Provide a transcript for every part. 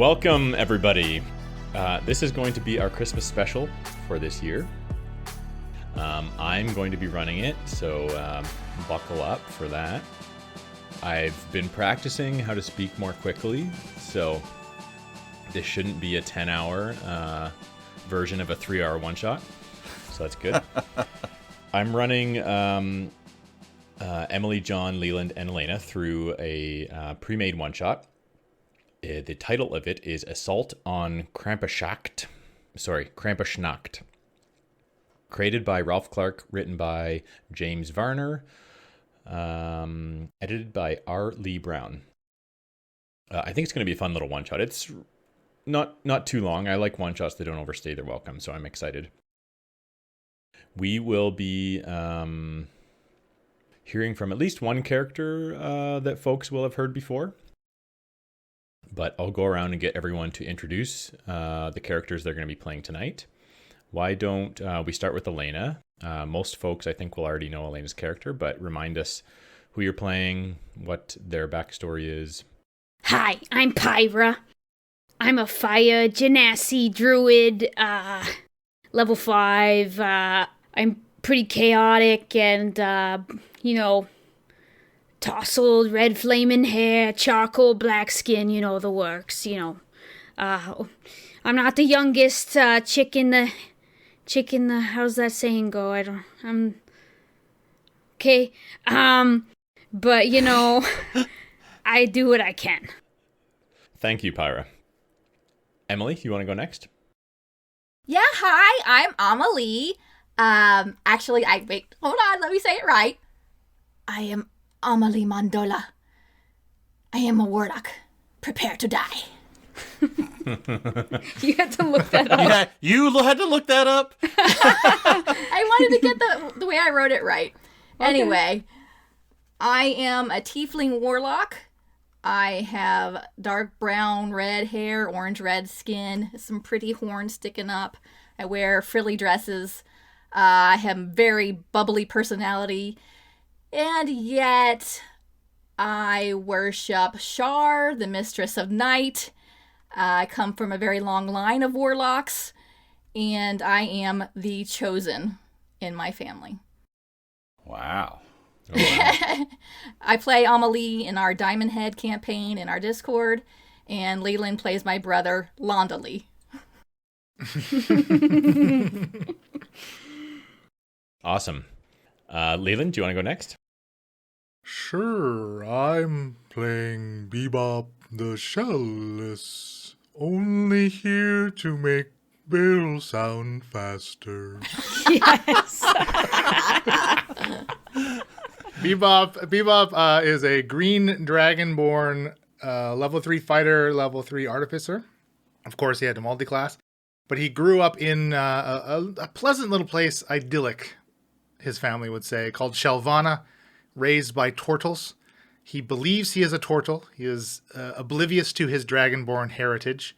Welcome, everybody. This is going to be our Christmas special for this year. I'm going to be running it, so buckle up for that. I've been practicing how to speak more quickly, so this shouldn't be a 10-hour version of a 3-hour one-shot, so that's good. I'm running Emily, John, Leland, and Elena through a pre-made one-shot. The title of it is Assault on Krampusnacht. Created by Ralph Clark, written by James Varner, edited by R. Lee Brown. I think it's going to be a fun little one-shot. It's not too long. I like one-shots that don't overstay their welcome, so I'm excited. We will be hearing from at least one character that folks will have heard before. But I'll go around and get everyone to introduce the characters they're going to be playing tonight. Why don't we start with Elena? Most folks, I think, will already know Elena's character, but remind us who you're playing, what their backstory is. Hi, I'm Pyro. I'm a fire genasi druid, level 5. I'm pretty chaotic and, tousled, red flaming hair, charcoal, black skin, the works, I'm not the youngest chick in the, how's that saying go? Okay. But, I do what I can. Thank you, Pyro. Emily, you want to go next? Yeah, hi, I'm Amelie. Hold on, let me say it right. I am Amelie Mondola. I am a warlock. Prepare to die. You had to look that up. Yeah, you had to look that up. I wanted to get the way I wrote it right. Okay. Anyway, I am a tiefling warlock. I have dark brown, red hair, orange-red skin, some pretty horns sticking up. I wear frilly dresses. I have very bubbly personality. And yet, I worship Shar, the Mistress of Night. I come from a very long line of warlocks, and I am the chosen in my family. Wow. Oh, wow. I play Amelie in our Diamond Head campaign in our Discord, and Leland plays my brother, Londali. Awesome. Leland, do you want to go next? Sure, I'm playing Bebop the Shellless, only here to make Bill sound faster. Yes. Bebop is a green dragonborn level 3 fighter, level 3 artificer. Of course, he had a multi-class, but he grew up in a pleasant little place, idyllic, his family would say, called Shelvana, raised by tortles. He believes he is a tortle. He is oblivious to his dragonborn heritage.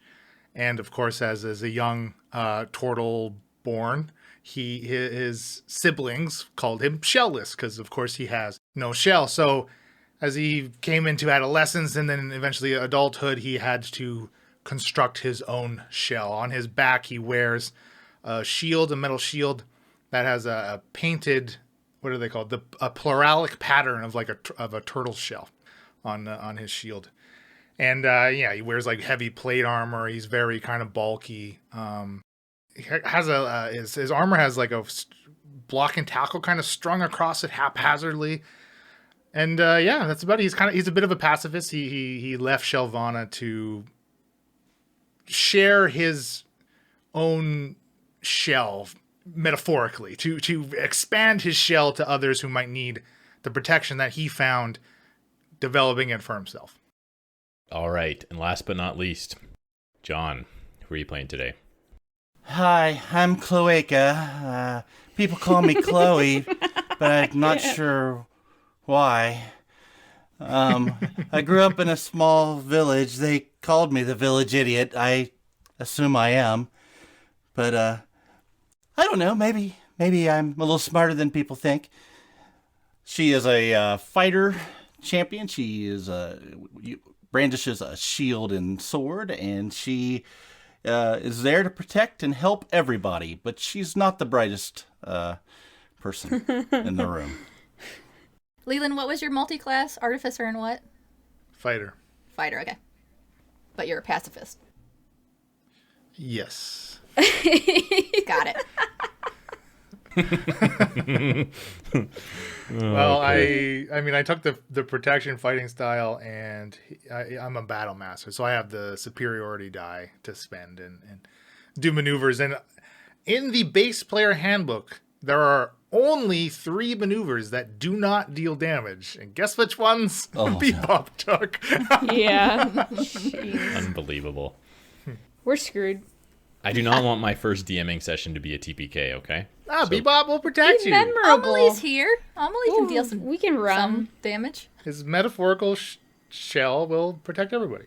And of course, as a young tortle born, his siblings called him shellless because, of course, he has no shell. So as he came into adolescence and then eventually adulthood, he had to construct his own shell. On his back, he wears a shield, a metal shield that has a painted, what are they called? A pluralic pattern of a turtle shell on his shield. And he wears like heavy plate armor. He's very kind of bulky. He has his armor has like a block and tackle kind of strung across it haphazardly. And that's about it. He's a bit of a pacifist. He left Shelvana to share his own shell, metaphorically, to expand his shell to others who might need the protection that he found developing it for himself. All right, and last but not least, John, who are you playing today? Hi, I'm Cloaca. People call me Chloe, but I'm not sure why. I grew up in a small village. They called me the village idiot. I assume I am. But, I don't know. Maybe I'm a little smarter than people think. She is a fighter champion. She is brandishes a shield and sword, and she is there to protect and help everybody, but she's not the brightest person in the room. Leland, what was your multi-class? Artificer and what? Fighter. Fighter, okay. But you're a pacifist. Yes. Got it. Well, I mean, I took the protection fighting style, and I'm a battle master, so I have the superiority die to spend and do maneuvers. And in the base player handbook, there are only 3 maneuvers that do not deal damage. And guess which ones Bebop took? Yeah. Jeez. Unbelievable. We're screwed. I do not want my first DMing session to be a TPK, okay? Bebop will protect He's you. memorable. Amelie's here. Amelie can deal We can run. some damage. His metaphorical shell will protect everybody.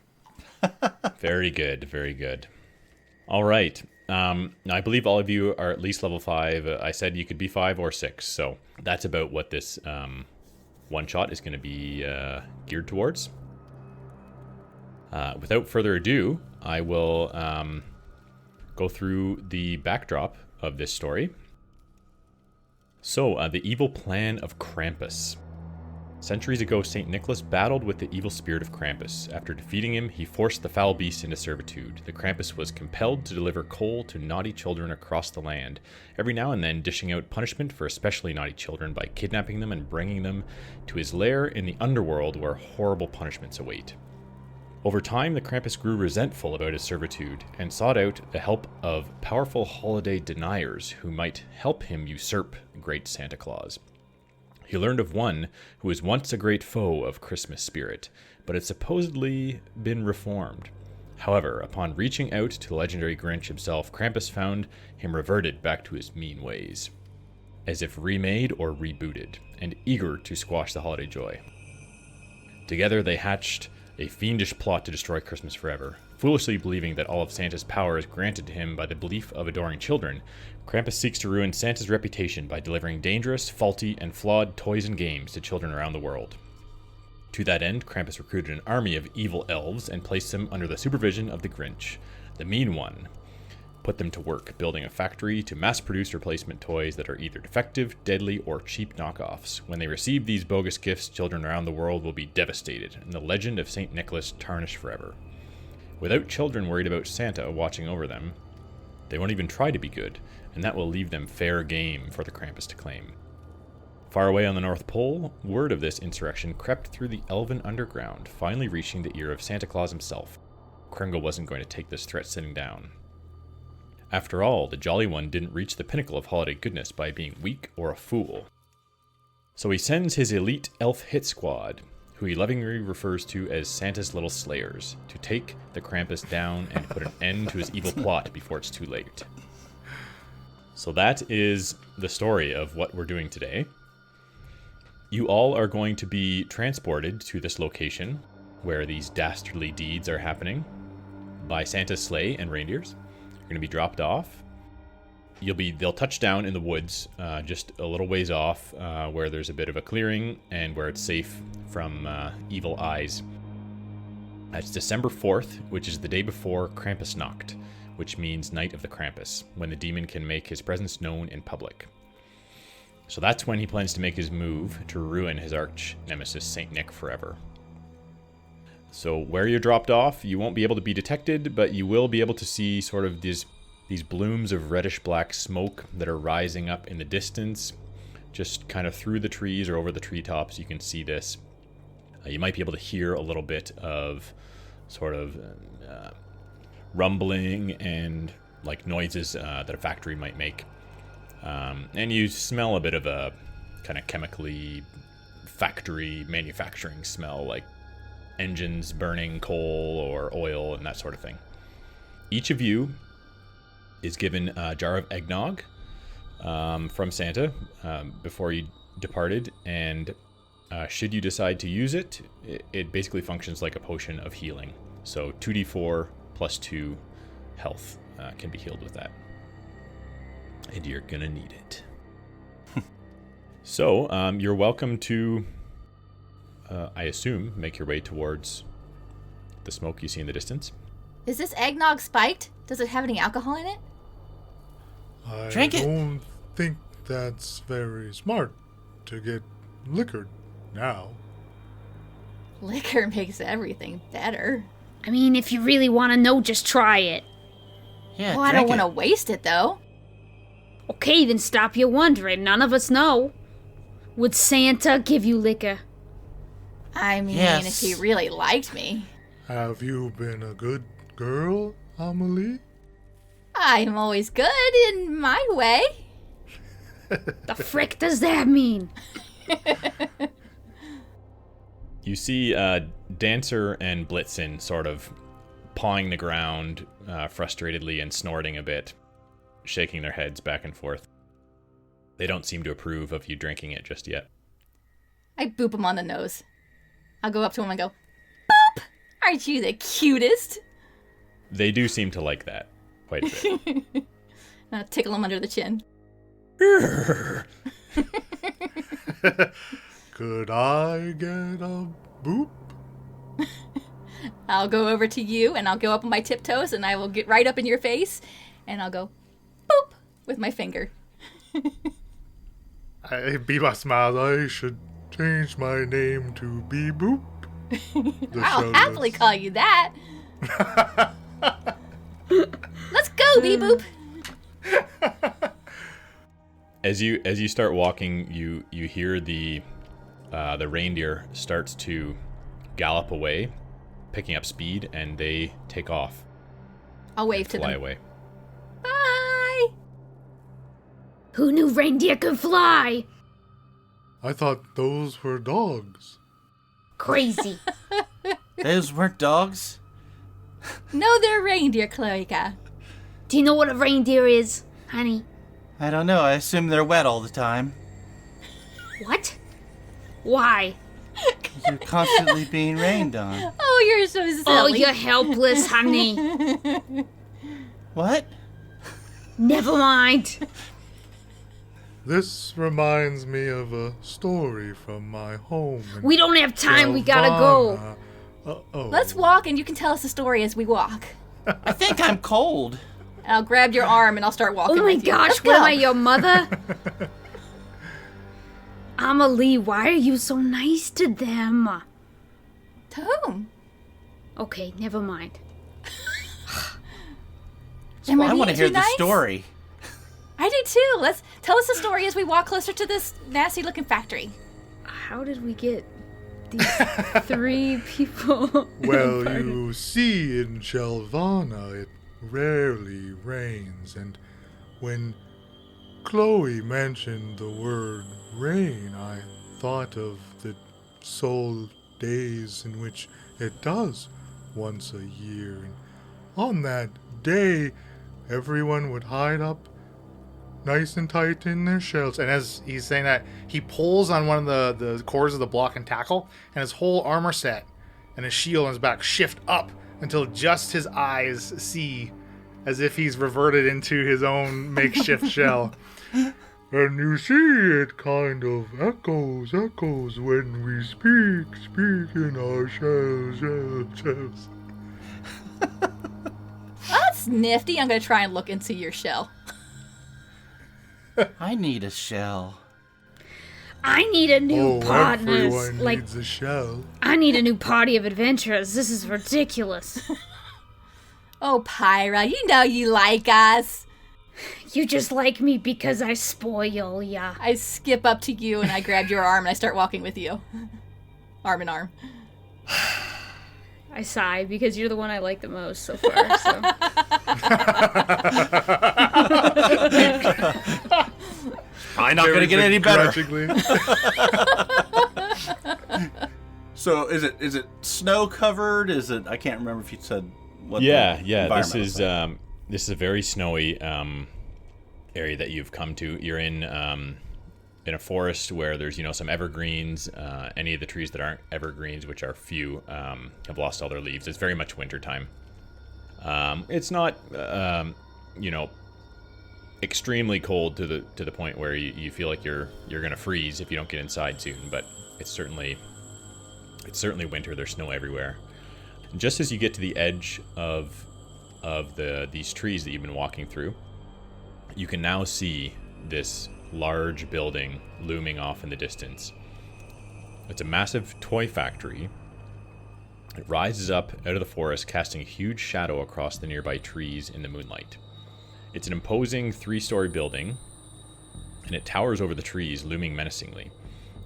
Very good, very good. All right. Now, I believe all of you are at least level 5. I said you could be 5 or 6, so that's about what this one-shot is going to be geared towards. Without further ado, I will go through the backdrop of this story. So, the evil plan of Krampus. Centuries ago, St. Nicholas battled with the evil spirit of Krampus. After defeating him, he forced the foul beast into servitude. The Krampus was compelled to deliver coal to naughty children across the land, every now and then dishing out punishment for especially naughty children by kidnapping them and bringing them to his lair in the underworld where horrible punishments await. Over time, the Krampus grew resentful about his servitude and sought out the help of powerful holiday deniers who might help him usurp the great Santa Claus. He learned of one who was once a great foe of Christmas spirit, but had supposedly been reformed. However, upon reaching out to the legendary Grinch himself, Krampus found him reverted back to his mean ways, as if remade or rebooted, and eager to squash the holiday joy. Together they hatched a fiendish plot to destroy Christmas forever. Foolishly believing that all of Santa's power is granted to him by the belief of adoring children, Krampus seeks to ruin Santa's reputation by delivering dangerous, faulty, and flawed toys and games to children around the world. To that end, Krampus recruited an army of evil elves and placed them under the supervision of the Grinch, the mean one. Put them to work, building a factory to mass-produce replacement toys that are either defective, deadly, or cheap knockoffs. When they receive these bogus gifts, children around the world will be devastated, and the legend of St. Nicholas tarnished forever. Without children worried about Santa watching over them, they won't even try to be good, and that will leave them fair game for the Krampus to claim. Far away on the North Pole, word of this insurrection crept through the elven underground, finally reaching the ear of Santa Claus himself. Kringle wasn't going to take this threat sitting down. After all, the Jolly One didn't reach the pinnacle of holiday goodness by being weak or a fool. So he sends his elite elf hit squad, who he lovingly refers to as Santa's Little Slayers, to take the Krampus down and put an end to his evil plot before it's too late. So that is the story of what we're doing today. You all are going to be transported to this location where these dastardly deeds are happening by Santa's sleigh and reindeers. You're going to be dropped off. They'll touch down in the woods, just a little ways off, where there's a bit of a clearing and where it's safe from evil eyes. It's December 4th, which is the day before Krampusnacht, which means Night of the Krampus, when the demon can make his presence known in public. So that's when he plans to make his move to ruin his arch nemesis, Saint Nick, forever. So where you're dropped off, you won't be able to be detected, but you will be able to see sort of these blooms of reddish-black smoke that are rising up in the distance. Just kind of through the trees or over the treetops, you can see this. You might be able to hear a little bit of sort of rumbling and like noises that a factory might make. And you smell a bit of a kind of chemically factory manufacturing smell, like engines burning coal or oil and that sort of thing. Each of you is given a jar of eggnog from Santa before you departed, and should you decide to use it, it basically functions like a potion of healing. So 2d4 plus 2 health can be healed with that. And you're gonna need it. So you're welcome to, I assume, make your way towards the smoke you see in the distance. Is this eggnog spiked? Does it have any alcohol in it? I Drink it. don't think that's very smart to get liquored now. Liquor makes everything better. I mean, if you really want to know, just try it. Yeah, Well, I don't drink want to waste it, though. Okay, then stop your wondering. None of us know. Would Santa give you liquor? I mean, Yes. if he really liked me. Have you been a good girl, Amelie? I'm always good in my way. The frick does that mean? You see Dancer and Blitzen sort of pawing the ground frustratedly and snorting a bit, shaking their heads back and forth. They don't seem to approve of you drinking it just yet. I boop him on the nose. I'll go up to him and go, boop! Aren't you the cutest? They do seem to like that quite a bit. And I'll tickle him under the chin. Could I get a boop? I'll go over to you and I'll go up on my tiptoes and I will get right up in your face and I'll go, boop, with my finger. Bebop smiles. I should change my name to Beboop. I'll happily call you that. Let's go, Beboop. As you start walking, you hear the reindeer starts to gallop away, picking up speed, and they take off. I'll wave to Fly them. away. Bye. Who knew reindeer could fly? I thought those were dogs. Crazy. Those weren't dogs. No, they're reindeer, Cloaca. Do you know what a reindeer is, honey? I don't know. I assume they're wet all the time. What? Why? You're constantly being rained on. Oh, you're so silly. Oh, you're helpless, honey. What? Never mind. This reminds me of a story from my home. in We don't have time. We gotta go. Delvana. Uh-oh. Let's walk and you can tell us the story as we walk. I think I'm cold. And I'll grab your arm and I'll start walking Oh my with you. gosh, Let's what go. am I, your mother? Amelie, why are you so nice to them? To whom? Okay, never mind. Am I want to being hear too the nice? story. I do too. Let's tell us the story as we walk closer to this nasty looking factory. How did we get these three people? Well, you see, in Shelvana, it rarely rains, and when Chloe mentioned the word rain, I thought of the sole days in which it does once a year. And on that day, everyone would hide up nice and tight in their shells. And as he's saying that, he pulls on one of the cords of the block and tackle, and his whole armor set and his shield on his back shift up until just his eyes see, as if he's reverted into his own makeshift shell. And you see, it kind of echoes when we speak in our shells. That's nifty. I'm going to try and look into your shell. I need a shell. I need a new Oh, partner. everyone Like, needs a shell. I need a new party of adventurers. This is ridiculous. Oh, Pyro, you know you like us. You just like me because I spoil ya. I skip up to you and I grab your arm and I start walking with you. Arm in arm. I sigh because you're the one I like the most so far. So. Probably not going to get any better. Begrudgingly. So is it snow covered? Is it? I can't remember if you said what. Yeah. the This environment is was like. this is a very snowy area that you've come to. You're in a forest where there's some evergreens. Any of the trees that aren't evergreens, which are few, have lost all their leaves. It's very much wintertime. It's not extremely cold to the point where you feel like you're gonna freeze if you don't get inside soon. But it's certainly winter. There's snow everywhere. Just as you get to the edge of these trees that you've been walking through, you can now see this large building looming off in the distance. It's a massive toy factory. It rises up out of the forest, casting a huge shadow across the nearby trees in the moonlight. It's an imposing 3-story building, and it towers over the trees, looming menacingly.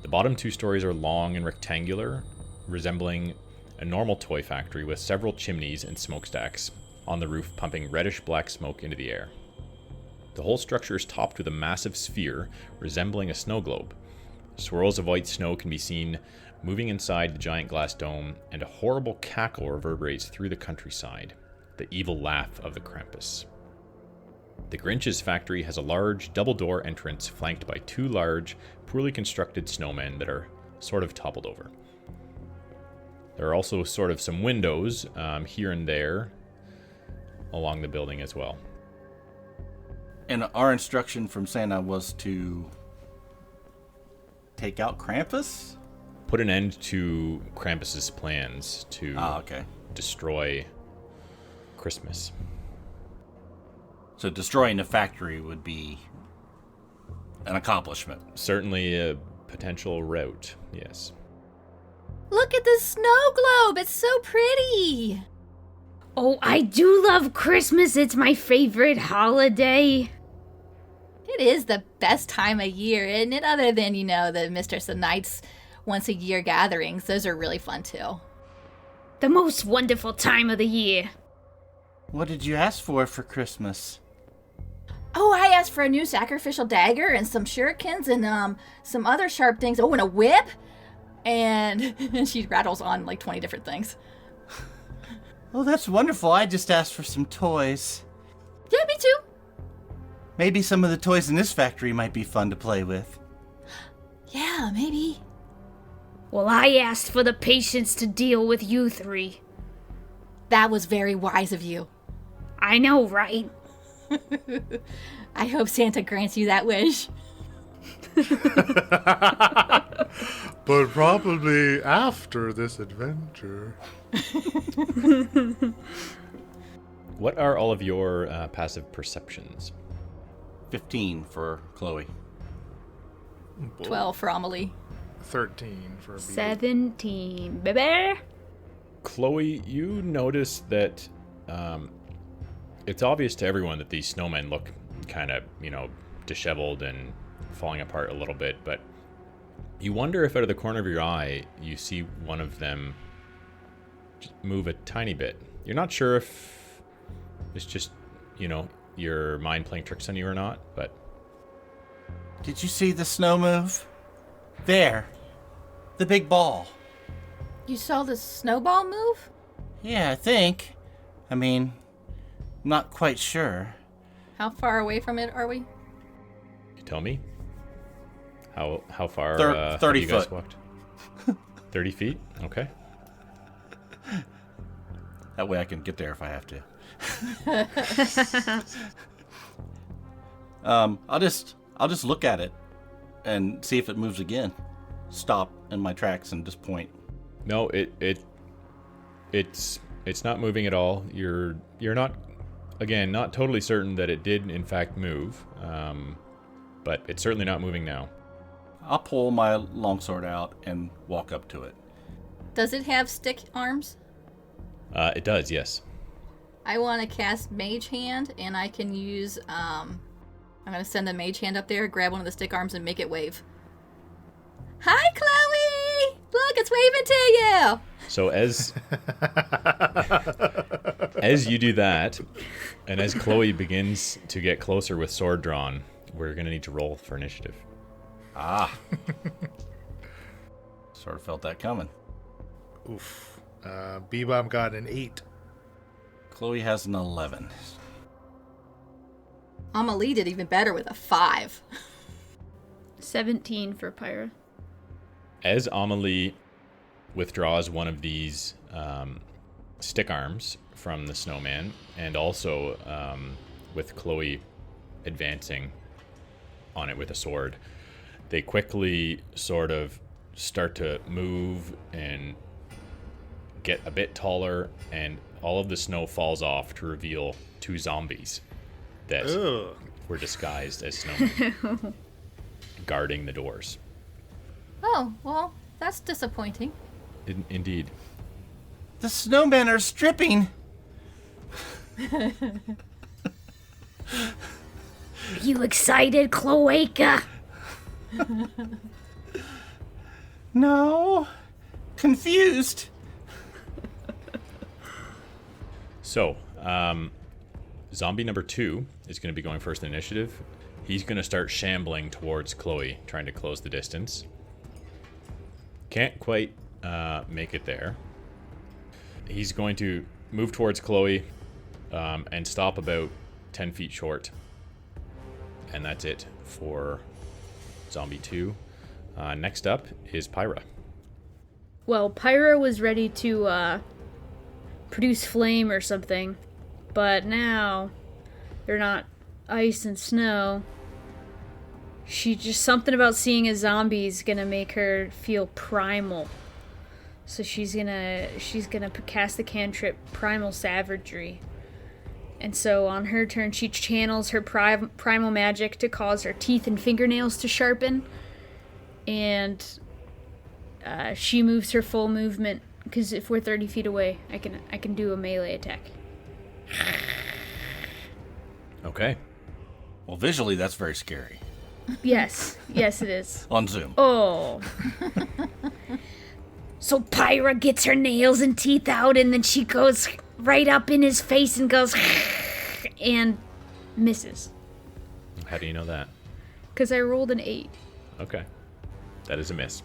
The bottom 2 stories are long and rectangular, resembling a normal toy factory with several chimneys and smokestacks on the roof, pumping reddish-black smoke into the air. The whole structure is topped with a massive sphere resembling a snow globe. Swirls of white snow can be seen moving inside the giant glass dome, and a horrible cackle reverberates through the countryside, the evil laugh of the Krampus. The Grinch's factory has a large double-door entrance flanked by 2 large, poorly constructed snowmen that are sort of toppled over. There are also sort of some windows here and there along the building as well. And our instruction from Santa was to take out Krampus? Put an end to Krampus's plans to destroy Christmas. So destroying the factory would be an accomplishment. Certainly a potential route, yes. Look at the snow globe. It's so pretty. Oh, I do love Christmas. It's my favorite holiday. It is the best time of year, isn't it? Other than, the Mistress of Night's once-a-year gatherings. Those are really fun, too. The most wonderful time of the year. What did you ask for Christmas? Oh, I asked for a new sacrificial dagger and some shurikens and some other sharp things. Oh, and a whip. And she rattles on like 20 different things. Oh, that's wonderful. I just asked for some toys. Yeah, me too. Maybe some of the toys in this factory might be fun to play with. Yeah, maybe. Well, I asked for the patience to deal with you 3. That was very wise of you. I know, right? I hope Santa grants you that wish. But probably after this adventure. What are all of your passive perceptions? 15 for Chloe. 12 for Amelie. 13 for Bebop. 17, baby. Chloe, you notice that it's obvious to everyone that these snowmen look kind of, disheveled and falling apart a little bit, but you wonder if out of the corner of your eye you see one of them move a tiny bit. You're not sure if it's just, your mind playing tricks on you or not, but... Did you see the snow move? There. The big ball. You saw the snowball move? Yeah, I think. Not quite sure. How far away from it are we? You tell me? How far 30 have you guys foot. walked? 30 feet? Okay. That way I can get there if I have to. I'll just look at it and see if it moves again. Stop in my tracks and just point. No, it's not moving at all. You're not, again, not totally certain that it did in fact move, but it's certainly not moving now. I'll pull my longsword out and walk up to it. Does it have stick arms? It does, yes. I want to cast Mage Hand, and I can use, I'm going to send the Mage Hand up there, grab one of the stick arms, and make it wave. Hi, Chloe! Look, it's waving to you! So as you do that, and as Chloe begins to get closer with sword drawn, we're going to need to roll for initiative. Ah. Sort of felt that coming. Oof. Bebop got an 8. Chloe has an 11. Amelie did even better with a 5. 17 for Pyro. As Amelie withdraws one of these stick arms from the snowman, and also with Chloe advancing on it with a sword, they quickly sort of start to move and get a bit taller, and all of the snow falls off to reveal 2 zombies that were disguised as snowmen, guarding the doors. Oh, well, that's disappointing. Indeed. The snowmen are stripping. Are you excited, Cloaca? No. Confused. So, zombie number 2 is going to be going first in initiative. He's going to start shambling towards Chloe, trying to close the distance. Can't quite make it there. He's going to move towards Chloe and stop about 10 feet short. And that's it for zombie 2. Next up is Pyro. Well, Pyro was ready to produce flame or something, but now they're not ice and snow. She just, something about seeing a zombie is gonna make her feel primal. So she's gonna cast the cantrip Primal Savagery. And so on her turn, she channels her primal magic to cause her teeth and fingernails to sharpen. And she moves her full movement, because if we're 30 feet away, I can do a melee attack. Okay. Well, visually, that's very scary. Yes, it is. On Zoom. Oh. So Pyra gets her nails and teeth out, and then she goes right up in his face and goes and misses. How do you know that? Because I rolled an 8. Okay. That is a miss.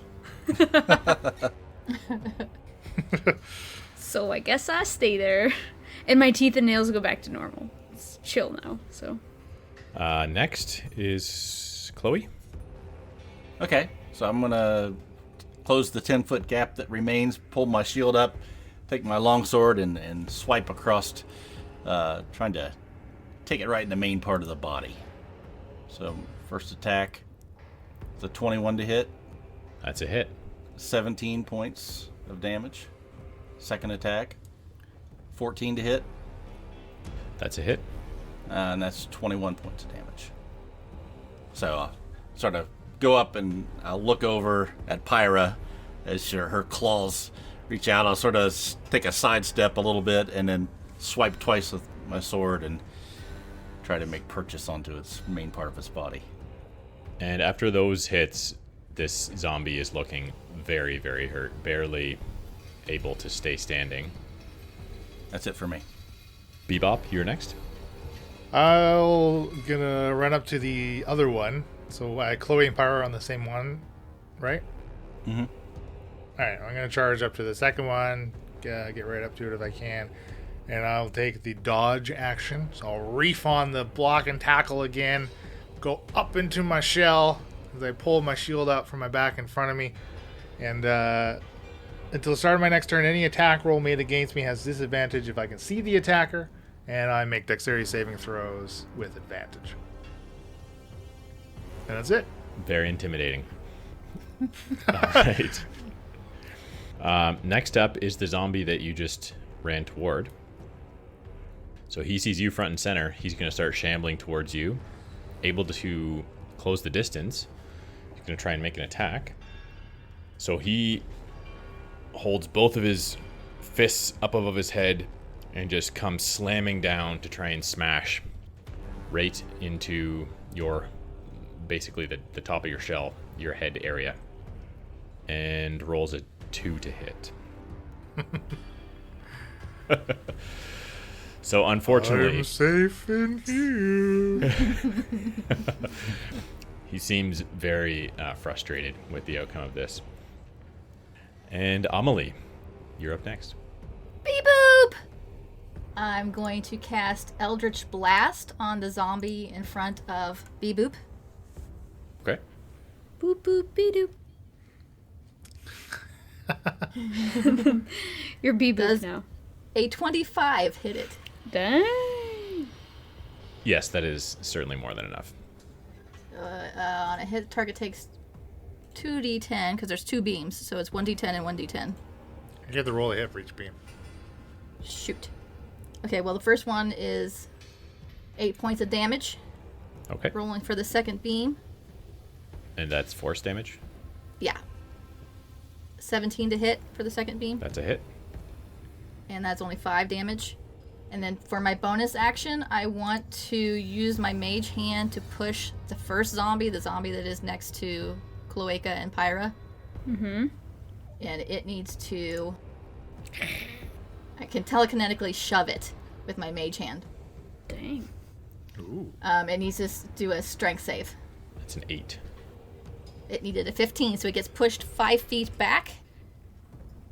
So I guess I stay there. And my teeth and nails go back to normal. It's chill now, so. Next is Chloe. Okay, so I'm gonna close the 10-foot gap that remains, pull my shield up, take my longsword, and swipe across, trying to take it right in the main part of the body. So, first attack, it's a 21 to hit. That's a hit. 17 points of damage. Second attack, 14 to hit, That's a hit. and that's 21 points of damage. So I'll sort of go up and I'll look over at Pyra as her claws reach out. I'll sort of take a sidestep a little bit and then swipe twice with my sword and try to make purchase onto its main part of its body. And after those hits, this zombie is looking very, very hurt. Barely able to stay standing. That's it for me. Bebop, you're next. I'll gonna run up to the other one. So Chloe and Pyro are on the same one, right? Mm-hmm. Alright, I'm gonna charge up to the second one, get right up to it if I can, and I'll take the dodge action. So I'll reef on the block and tackle again, go up into my shell as I pull my shield out from my back in front of me, and until the start of my next turn, any attack roll made against me has disadvantage if I can see the attacker, and I make dexterity saving throws with advantage. And that's it. Very intimidating. All right. Next up is the zombie that you just ran toward. So he sees you front and center. He's going to start shambling towards you. Able to close the distance. He's going to try and make an attack. So he holds both of his fists up above his head and just comes slamming down to try and smash right into your, basically the top of your shell, your head area. And rolls a 2 to hit. So unfortunately, I'm safe in here. he seems very frustrated with the outcome of this. And Amelie, you're up next. Beep boop! I'm going to cast Eldritch Blast on the zombie in front of Beep boop. Okay. Boop boop be doop. You're Bebop now. A 25 hit it. Dang. Yes, that is certainly more than enough. On a hit, target takes 2d10 because there's 2 beams, so it's 1d10 and 1d10. You have to roll a hit for each beam. Shoot. Okay, well, the first one is 8 points of damage. Okay. Rolling for the second beam. And that's force damage. Yeah. 17 to hit for the second beam. That's a hit. And that's only 5 damage. And then for my bonus action, I want to use my mage hand to push the first zombie, the zombie that is next to Cloaca and Pyro. Mm-hmm. And it needs to... I can telekinetically shove it with my mage hand. Dang. Ooh. It needs to do a strength save. That's an 8. It needed a 15, so it gets pushed 5 feet back.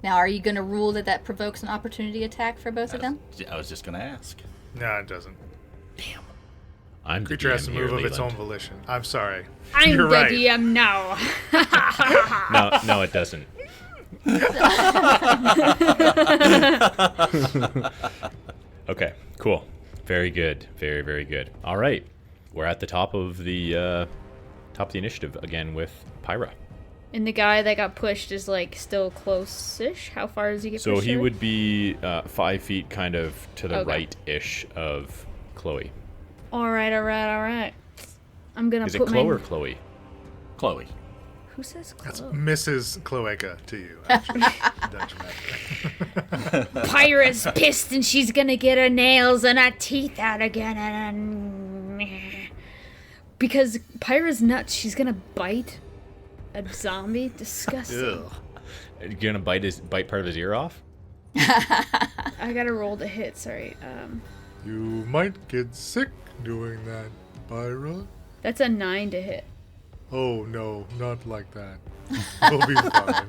Now, are you going to rule that that provokes an opportunity attack for both of them? I was just going to ask. No, it doesn't. Damn. I'm the Creature has to DM move here, of its own Leland. volition. I'm sorry. I'm You're the right. DM now. No, it doesn't. Okay, cool. Very good. Very, very good. All right. We're at the top of the initiative again with Pyra. And the guy that got pushed is like still close-ish. How far does he get So pushed? he there? would be 5 feet kind of to the Okay. right-ish of Chloe. All right. I'm gonna Is it put Chloe my. or Chloe? Chloe. Who says That's Chloe? Mrs. Cloaca to you, actually. Dungeon Master. Pyra's pissed and she's gonna get her nails and her teeth out again and because Pyra's nuts, she's gonna bite a zombie. Disgusting. Ugh. Are you gonna bite part of his ear off? I gotta roll to hit. Sorry. You might get sick doing that, Pyra. That's a 9 to hit. Oh, no, not like that. We'll be fine.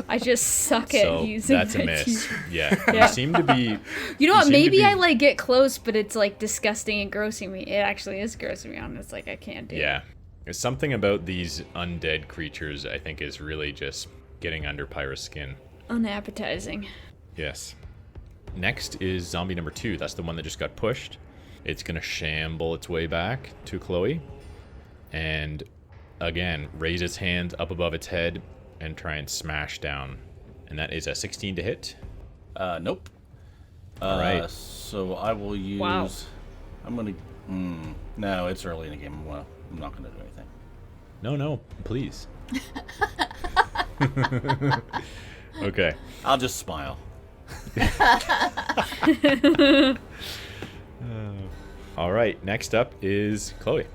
I just suck at So using that's a my miss. teeth. Yeah. Yeah. You seem to be. You know what? seem to Maybe be- I like get close, but it's like disgusting and grossing me. It actually is grossing me out. And it's like I can't do it. Yeah. There's something about these undead creatures I think is really just getting under Pyra's skin. Unappetizing. Yes. Next is zombie number 2. That's the one that just got pushed. It's going to shamble its way back to Chloe. And again, raise its hands up above its head and try and smash down. And that is a 16 to hit. Nope. All right. So I will use... Wow. I'm going to... no, it's early in the game. I'm not going to do anything. No, please. Okay. I'll just smile. All right. Next up is Chloe.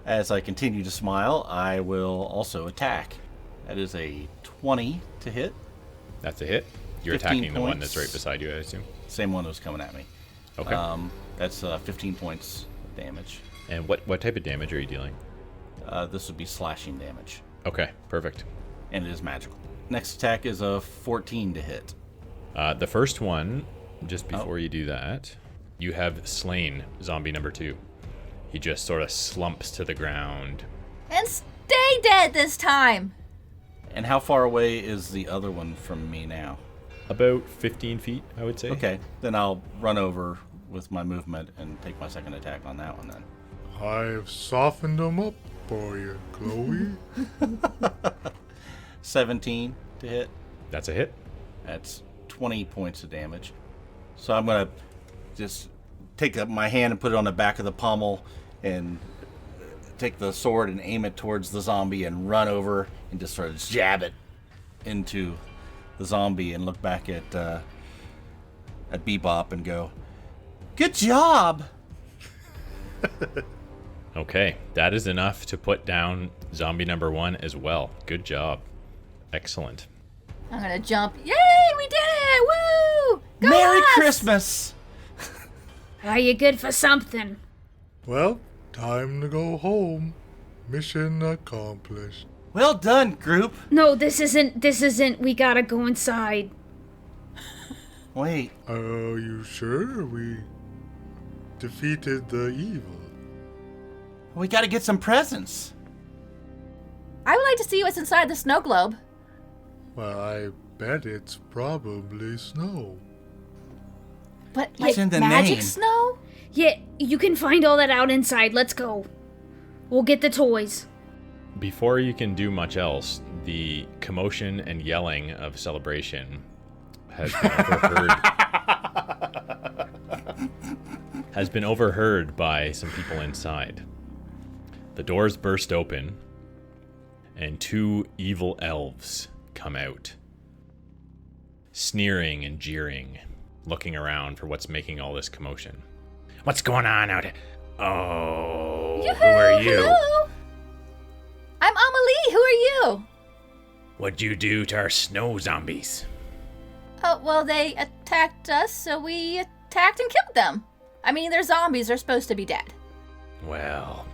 As I continue to smile, I will also attack. That is a 20 to hit. That's a hit. You're 15 attacking the one points. that's right beside you, I assume. Same one that was coming at me. Okay. That's 15 points of damage. And what type of damage are you dealing? This would be slashing damage. Okay, perfect. And it is magical. Next attack is a 14 to hit. The first one, just before you do that, you have slain zombie number 2. He just sort of slumps to the ground. And stay dead this time! And how far away is the other one from me now? About 15 feet, I would say. Okay, then I'll run over with my movement and take my second attack on that one then. I've softened them up for you, Chloe. 17 to hit. That's a hit. That's 20 points of damage. So I'm going to just take up my hand and put it on the back of the pommel and take the sword and aim it towards the zombie and run over and just sort of jab it into the zombie and look back at Bebop and go, "Good job!" Okay, that is enough to put down zombie number 1 as well. Good job. Excellent. I'm gonna jump. Yay, we did it! Woo! Go Merry us! Christmas! Are you good for something? Well, time to go home. Mission accomplished. Well done, group. No, this isn't. We gotta go inside. Wait, Are you sure we defeated the evil? we got to get some presents. I would like to see what's inside the snow globe. Well, I bet it's probably snow. But It's like in the magic name. snow? Yeah, you can find all that out inside. Let's go. We'll get the toys. before you can do much else, the commotion and yelling of celebration has been overheard by some people inside. The doors burst open, and 2 evil elves come out, sneering and jeering, looking around for what's making all this commotion. What's going on out here? Oh, Yoo-hoo, who are you? Hello. I'm Amelie. Who are you? What'd you do to our snow zombies? Oh, well, they attacked us, so we attacked and killed them. I mean, they're zombies. They're supposed to be dead. Well,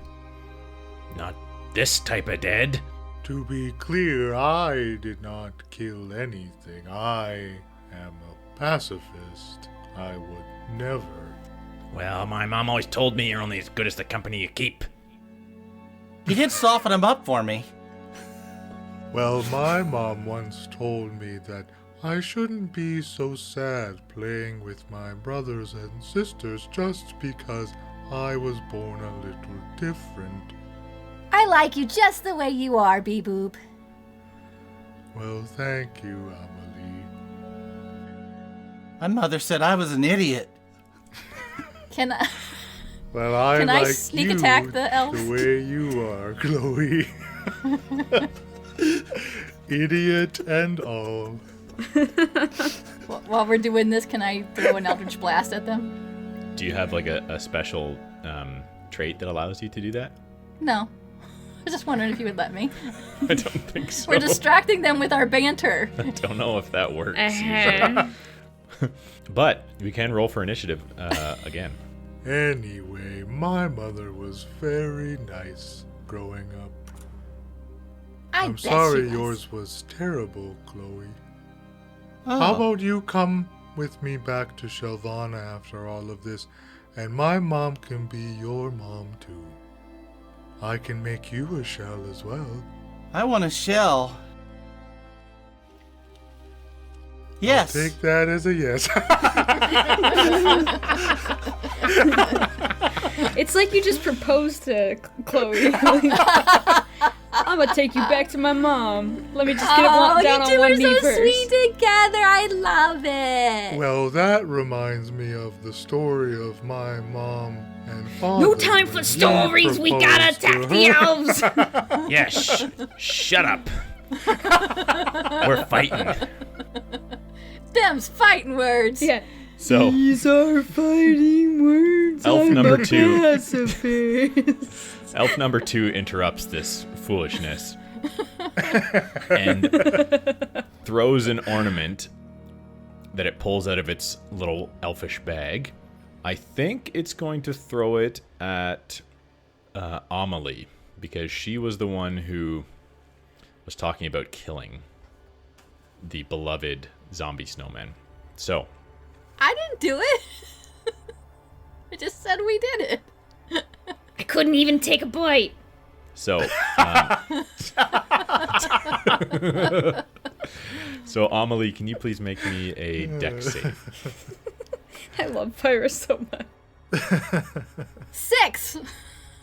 not this type of dead. To be clear, I did not kill anything. I am a pacifist. I would never. Well, my mom always told me you're only as good as the company you keep. You did soften him up for me. Well, my mom once told me that I shouldn't be so sad playing with my brothers and sisters just because I was born a little different. I like you just the way you are, Bebop. Well, thank you, Amelie. My mother said I was an idiot. Can I... Well, I Can I like sneak you attack the elf? the way you are, Chloe. Idiot and all. While we're doing this, can I throw an Eldritch Blast at them? Do you have like a special trait that allows you to do that? No. I was just wondering if you would let me. I don't think so. We're distracting them with our banter. I don't know if that works. But we can roll for initiative again. Anyway, my mother was very nice growing up. I'm bet sorry she yours was terrible, Chloe. Oh. How about you come with me back to Shelvana after all of this, and my mom can be your mom too. I can make you a shell as well. I want a shell. Yes. I'll take that as a yes. It's like you just proposed to Chloe. I'm gonna take you back to my mom. Let me just get down on one knee you two are so first. sweet together. I love it. Well, that reminds me of the story of my mom and father. No time for when stories. he We gotta proposed to attack the her. elves. Yes, shut up. We're fighting. Them's fighting words. Yeah. So, These are fighting words. Elf I'm number a 2. pacifist. Elf number 2 interrupts this foolishness and throws an ornament that it pulls out of its little elfish bag. I think it's going to throw it at Amelie, because she was the one who was talking about killing the beloved zombie snowman. So, I didn't do it. I just said we did it. I couldn't even take a bite. So, so Amelie, can you please make me a dex save? I love Pyro so much. 6.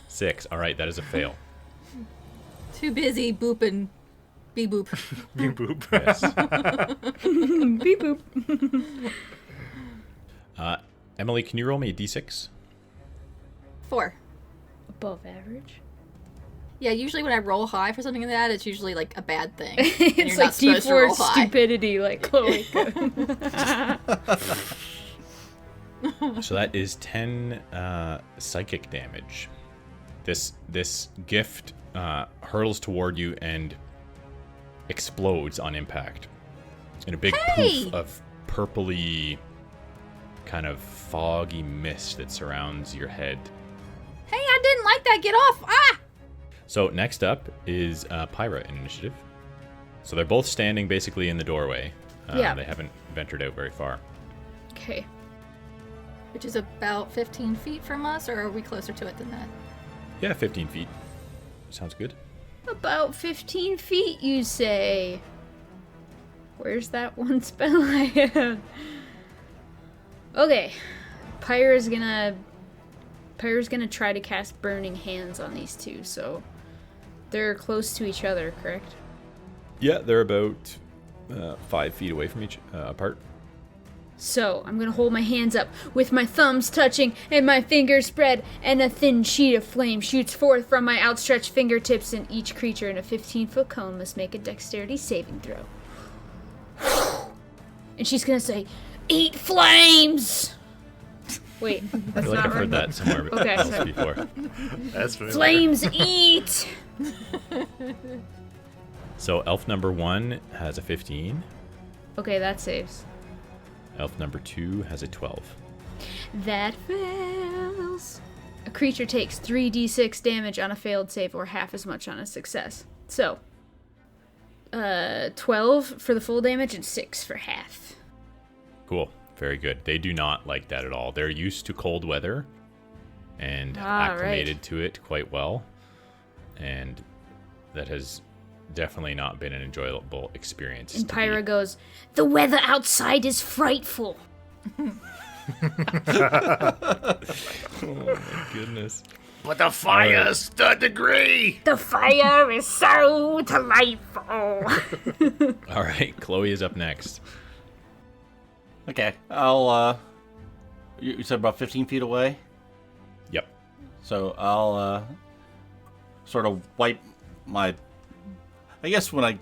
6. All right, that is a fail. Too busy booping. Beboop. Beep boop. Yes. Beep boop. Emily, can you roll me a d6? 4. Above average. Yeah, usually when I roll high for something like that, it's usually like a bad thing. And It's you're like not supposed to roll D4 high. stupidity, like Chloe. So that is 10 psychic damage. This gift hurtles toward you and explodes on impact in a big poof of purpley, kind of foggy mist that surrounds your head. Hey, I didn't like that. Get off. Ah! So next up is Pyro in initiative. So they're both standing basically in the doorway. Yeah. They haven't ventured out very far. Okay. Which is about 15 feet from us, or are we closer to it than that? Yeah, 15 feet. Sounds good. About 15 feet, you say. Where's that one spell I had? Okay. Pyro's gonna try to cast Burning Hands on these two, so They're close to each other, correct? Yeah, they're about 5 feet away from each apart. So, I'm gonna hold my hands up with my thumbs touching and my fingers spread, and a thin sheet of flame shoots forth from my outstretched fingertips, and each creature in a 15-foot cone must make a dexterity saving throw. And she's gonna say, "Eat flames!" Wait, I that's feel like not I've right. heard that somewhere Okay, else sorry. before. That's familiar. Flames eat! So elf number 1 has a 15. Okay, that saves. Elf number 2 has a 12. That fails. A creature takes 3d6 damage on a failed save, or half as much on a success. So, 12 for the full damage and 6 for half. Cool. Very good. They do not like that at all. They're used to cold weather and acclimated to it quite well. And that has definitely not been an enjoyable experience. And Pyro goes, "The weather outside is frightful." Oh my goodness. But the fire's third degree. The fire is so delightful. All right, Chloe is up next. Okay, I'll, you said about 15 feet away? Yep. So I'll, sort of wipe my... I guess when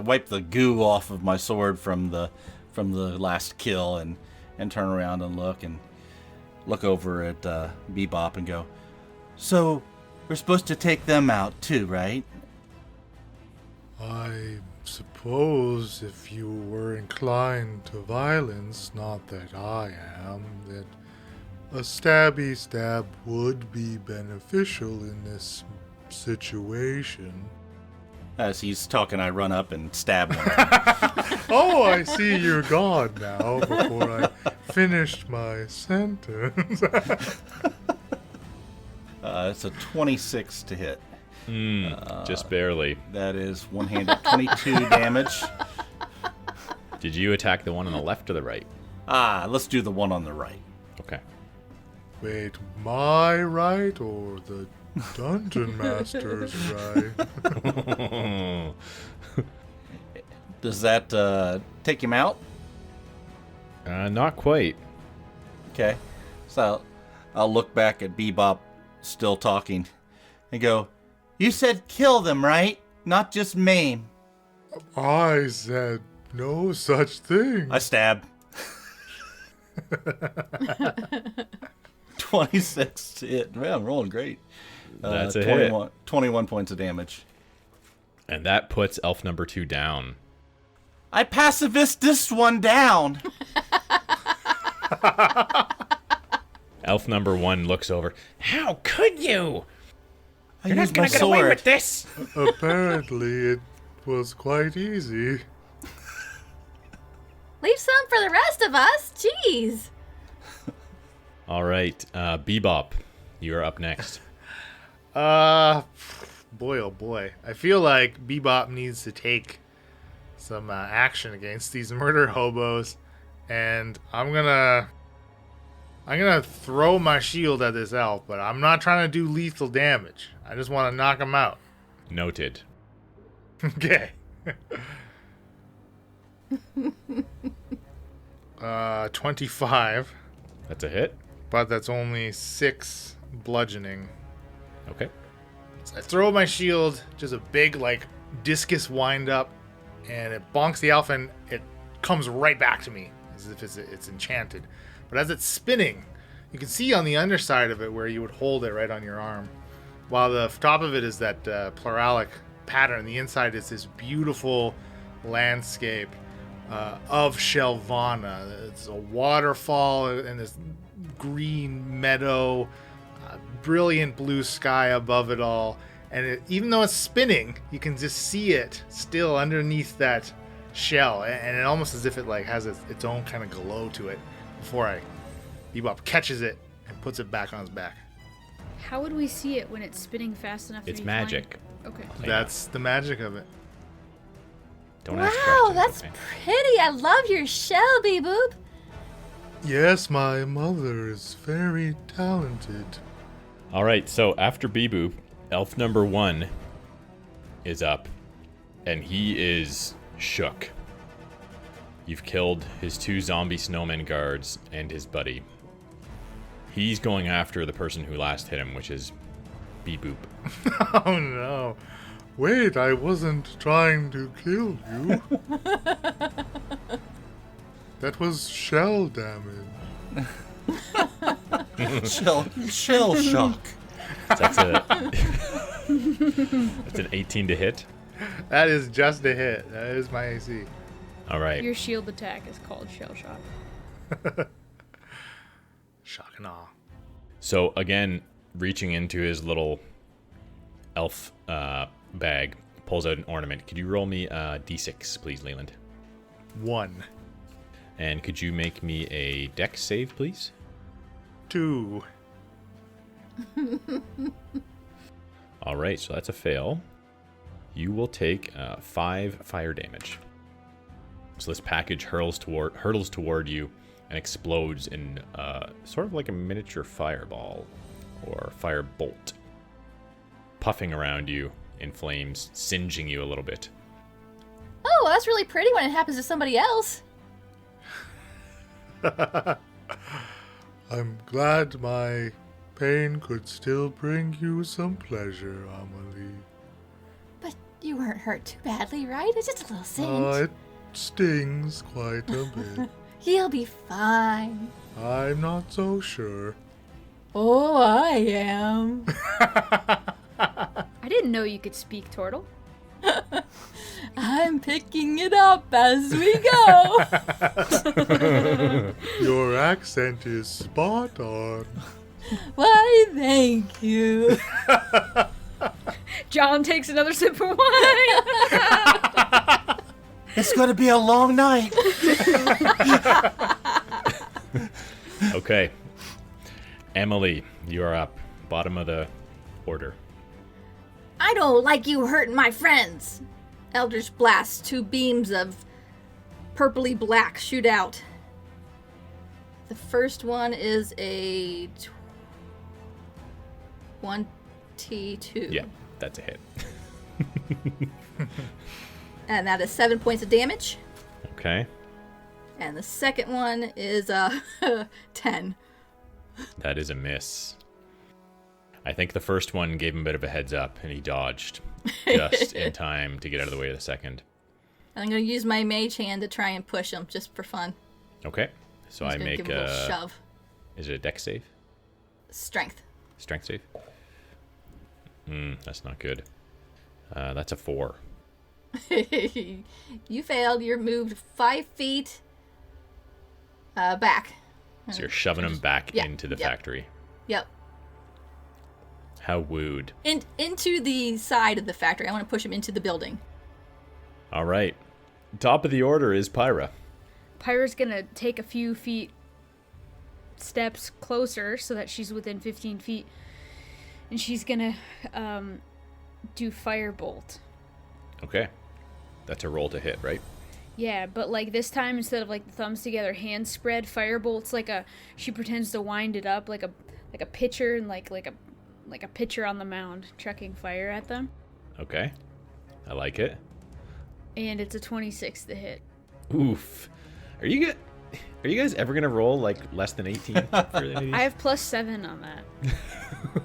wipe the goo off of my sword from the last kill and turn around and look over at Bebop and go, "So we're supposed to take them out too, right?" I suppose if you were inclined to violence, not that I am, that a stabby stab would be beneficial in this situation. As he's talking, I run up and stab one. Oh, I see you're gone now before I finished my sentence. It's a 26 to hit. Just barely. That is one-handed 22 damage. Did you attack the one on the left or the right? Let's do the one on the right. Okay. Wait, my right or the Dungeon Master's right? Does that take him out? Not quite. Okay. So I'll look back at Bebop still talking and go, "You said kill them, right? Not just maim." I said no such thing. I stab. 26 to hit. Man, I'm rolling great. That's a 21 points of damage. And that puts elf number 2 down. I pacifist this one down. Elf number 1 looks over. How could you? You're not gonna get away with this. Apparently, it was quite easy. Leave some for the rest of us. Jeez. All right, Bebop, you're up next. Boy, oh boy. I feel like Bebop needs to take some action against these murder hobos, and I'm gonna throw my shield at this elf, but I'm not trying to do lethal damage. I just want to knock him out. Noted. Okay. 25, That's a hit. but that's only 6 bludgeoning. Okay. So I throw my shield, just a big, like, discus wind up, and it bonks the elf, and it comes right back to me, as if it's enchanted. But as it's spinning, you can see on the underside of it where you would hold it right on your arm, while the top of it is that pluralic pattern. The inside is this beautiful landscape of Shelvana. It's a waterfall and this green meadow, brilliant blue sky above it all, and even though it's spinning, you can just see it still underneath that shell, and it almost as if it like has its own kind of glow to it before Bebop catches it and puts it back on his back. How would we see it when it's spinning fast enough to It's be magic. flying? Okay. That's the magic of it. Don't ask Wow, questions, that's okay? pretty. I love your shell, Beboop. Yes, my mother is very talented. All right, so after Beboop, elf number 1 is up, and he is shook. You've killed his 2 zombie snowman guards and his buddy. He's going after the person who last hit him, which is Bebop. Oh no. Wait, I wasn't trying to kill you. That was shell damage. Shell shock. That's an 18 to hit. That is just a hit. That is my AC. All right. Your shield attack is called Shell Shock. Shock and awe. So again, reaching into his little elf bag, pulls out an ornament. Could you roll me a d6, please, Leland? 1. And could you make me a dex save, please? 2. All right, so that's a fail. You will take 5 fire damage. So this package hurtles toward you and explodes in sort of like a miniature fireball or fire bolt, puffing around you in flames, singeing you a little bit. Oh, that's really pretty when it happens to somebody else. I'm glad my pain could still bring you some pleasure, Amelie. But you weren't hurt too badly, right? It's just a little singe. It stings quite a bit. You'll be fine. I'm not so sure. Oh, I am. I didn't know you could speak turtle. I'm picking it up as we go. Your accent is spot on. Why, thank you. John takes another sip of wine. It's going to be a long night. Okay. Emily, you are up. Bottom of the order. I don't like you hurting my friends. Eldritch Blast, 2 beams of purpley black shoot out. The first one is a 22. Yeah, that's a hit. And that is 7 points of damage. Okay. And the second one is 10. That is a miss. I think the first one gave him a bit of a heads up, and he dodged just in time to get out of the way of the second. I'm going to use my mage hand to try and push him just for fun. Okay. So I'm I just gonna make give him a little shove. Is it a dex save? Strength. Strength save? That's not good. That's a 4. You failed. You're moved 5 feet back. So you're shoving him back Yeah, into the yep. factory. Yep. How wooed. Into the side of the factory. I want to push him into the building. All right. Top of the order is Pyra. Pyro's gonna take a few steps closer so that she's within 15 feet. And she's gonna do Firebolt. Okay. That's a roll to hit, right? Yeah, but like this time, instead of like the thumbs together, hands spread, Firebolt's like she pretends to wind it up like a pitcher and like a pitcher on the mound, chucking fire at them. Okay. I like it. And it's a 26 to hit. Oof. Are you guys ever gonna roll like less than 18 for any of these? I have +7 on that.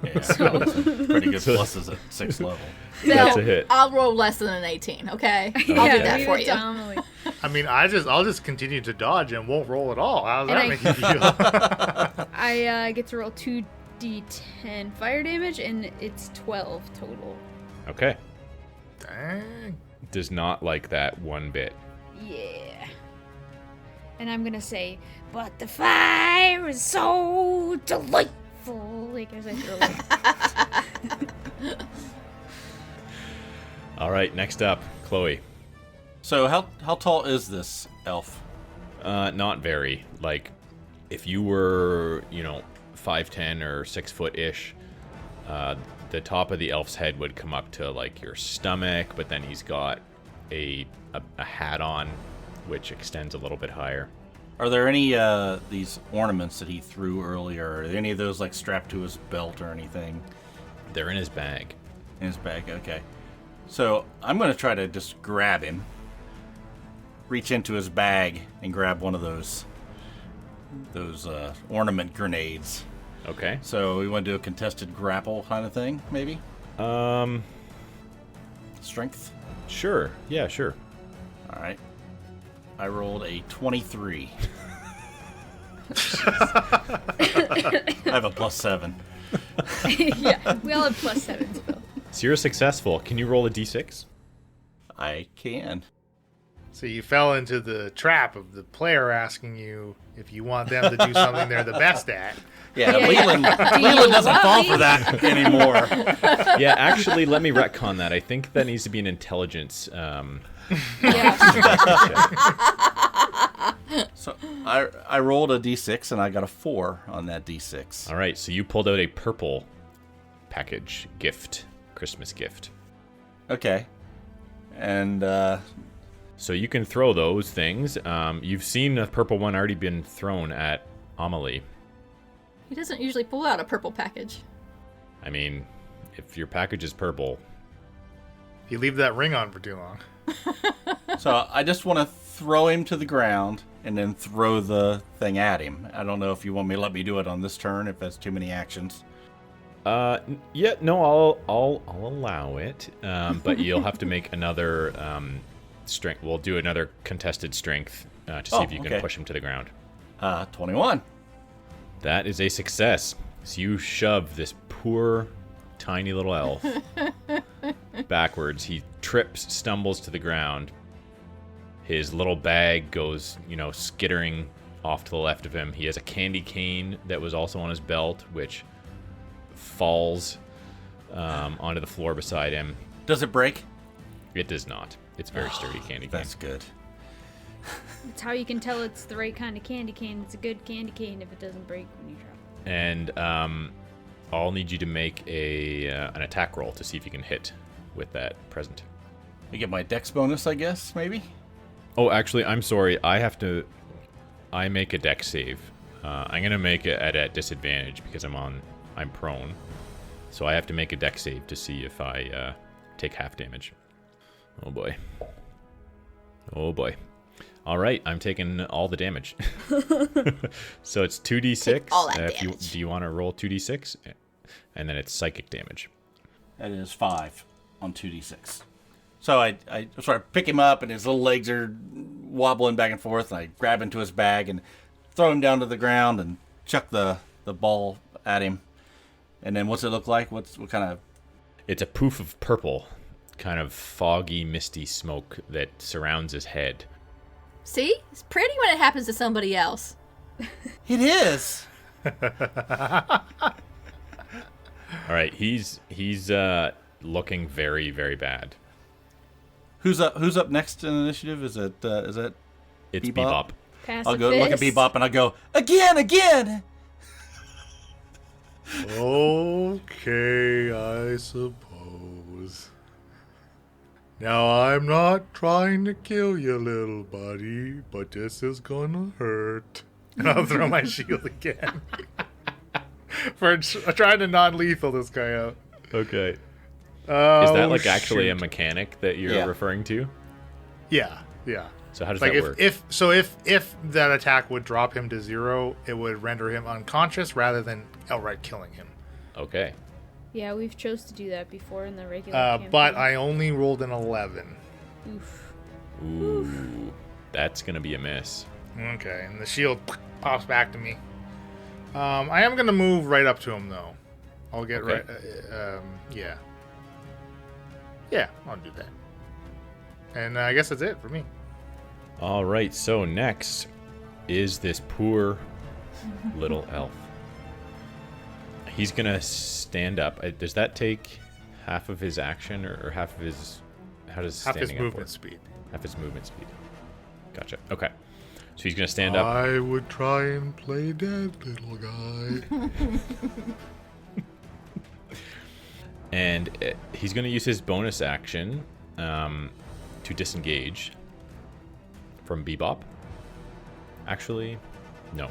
Yeah, So pretty good pluses at 6th level. That's a hit. I'll roll less than an 18, okay? I'll do yeah, that leave for it you. to Amelie. I mean, I'll just continue to dodge and won't roll at all. How's that And make you feel? I get to roll 2d10 fire damage, and it's 12 total. Okay. Dang. Does not like that one bit. Yeah. And I'm gonna say, but the fire is so delightful. Like as I throw it. All right, next up, Chloe. So how tall is this elf? Not very. Like, if you were, 5'10" or 6 foot-ish, the top of the elf's head would come up to like your stomach, but then he's got a hat on, which extends a little bit higher. Are there any these ornaments that he threw earlier? Are any of those like strapped to his belt or anything? They're in his bag. In his bag, okay. So I'm going to try to just grab him, reach into his bag, and grab one of those ornament grenades. Okay. So we want to do a contested grapple kind of thing, maybe? Strength? Sure. Yeah, sure. All right. I rolled a 23. I have a +7. Yeah, we all have +7s, Bill. So you're successful. Can you roll a d6? I can. So you fell into the trap of the player asking you if you want them to do something they're the best at. Yeah, Yeah, Leland doesn't fall for that anymore. Yeah, actually, let me retcon that. I think that needs to be an intelligence. Yeah. So I rolled a d6 and I got a 4 on that d6. All right, so you pulled out a purple package gift, Christmas gift. Okay. And So you can throw those things. You've seen the purple one already been thrown at Amelie. He doesn't usually pull out a purple package. I mean, if your package is purple, You leave that ring on for too long. so I just want to throw him to the ground and then throw the thing at him. I don't know if you want me to let me do it on this turn, if that's too many actions. yeah, no, I'll allow it. But you'll have to make another strength. We'll do another contested strength to see if you can push him to the ground. 21. That is a success. So you shove this poor, tiny little elf backwards. He trips, stumbles to the ground. His little bag goes, skittering off to the left of him. He has a candy cane that was also on his belt, which falls onto the floor beside him. Does it break? It does not. It's very sturdy candy cane. That's good. That's how you can tell it's the right kind of candy cane. It's a good candy cane if it doesn't break when you drop it. And I'll need you to make an attack roll to see if you can hit with that present. I get my dex bonus, I guess, maybe? Oh, actually, I'm sorry. I make a dex save. I'm going to make it at a disadvantage because I'm prone. So I have to make a dex save to see if I take half damage. Oh boy. Oh boy. All right, I'm taking all the damage. So it's 2d6. Take all that damage. Do you want to roll 2d6? And then it's psychic damage. That is 5 on 2d6. So I sort of pick him up, and his little legs are wobbling back and forth, and I grab into his bag and throw him down to the ground and chuck the ball at him. And then what's it look like? What kind of... It's a poof of purple, kind of foggy, misty smoke that surrounds his head. See? It's pretty when it happens to somebody else. It is! All right, he's looking very, very bad. Who's up next in initiative? Is it It's Bebop. Pacifist. I'll go look at Bebop and I'll go, again! Okay, I suppose. Now, I'm not trying to kill you, little buddy, but this is gonna hurt. And I'll throw my shield again. For trying to non-lethal this guy out. Okay. Oh, Is that actually shoot. a mechanic that you're Yeah. referring to? Yeah. So how does Like that work? if that attack would drop him to 0, it would render him unconscious rather than outright killing him. Okay. Yeah, we've chose to do that before in the regular campaign. But I only rolled an 11. Oof. Ooh, that's gonna be a miss. Okay, and the shield pops back to me. I am gonna move right up to him though. I'll get Okay. yeah. Yeah, I'll do that. And I guess that's it for me. All right. So next is this poor little elf. He's gonna stand up. Does that take half of his action or half of his? How does Half his standing up movement work? speed. Half his movement speed. Gotcha. Okay. So he's gonna stand up. I would try and play dead, little guy. And he's going to use his bonus action to disengage from Bebop. Actually, no.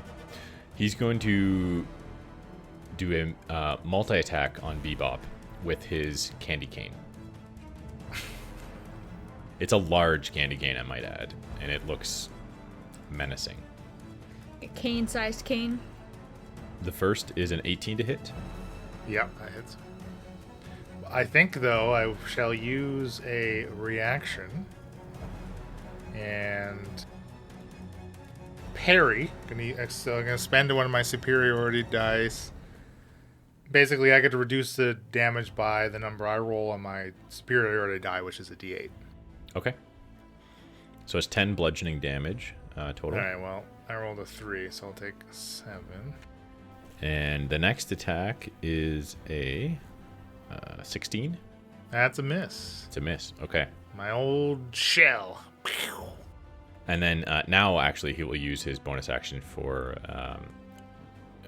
He's going to do a multi-attack on Bebop with his candy cane. It's a large candy cane, I might add, and it looks menacing. A cane-sized cane. The first is an 18 to hit. Yep, that hits. I think, though, I shall use a reaction and parry. I'm going to spend one of my superiority dice. Basically, I get to reduce the damage by the number I roll on my superiority die, which is a d8. Okay. So it's 10 bludgeoning damage total. All right, well, I rolled a 3, so I'll take 7. And the next attack is a 16. That's a miss. It's a miss. Okay. My old shell. And then now, actually, he will use his bonus action for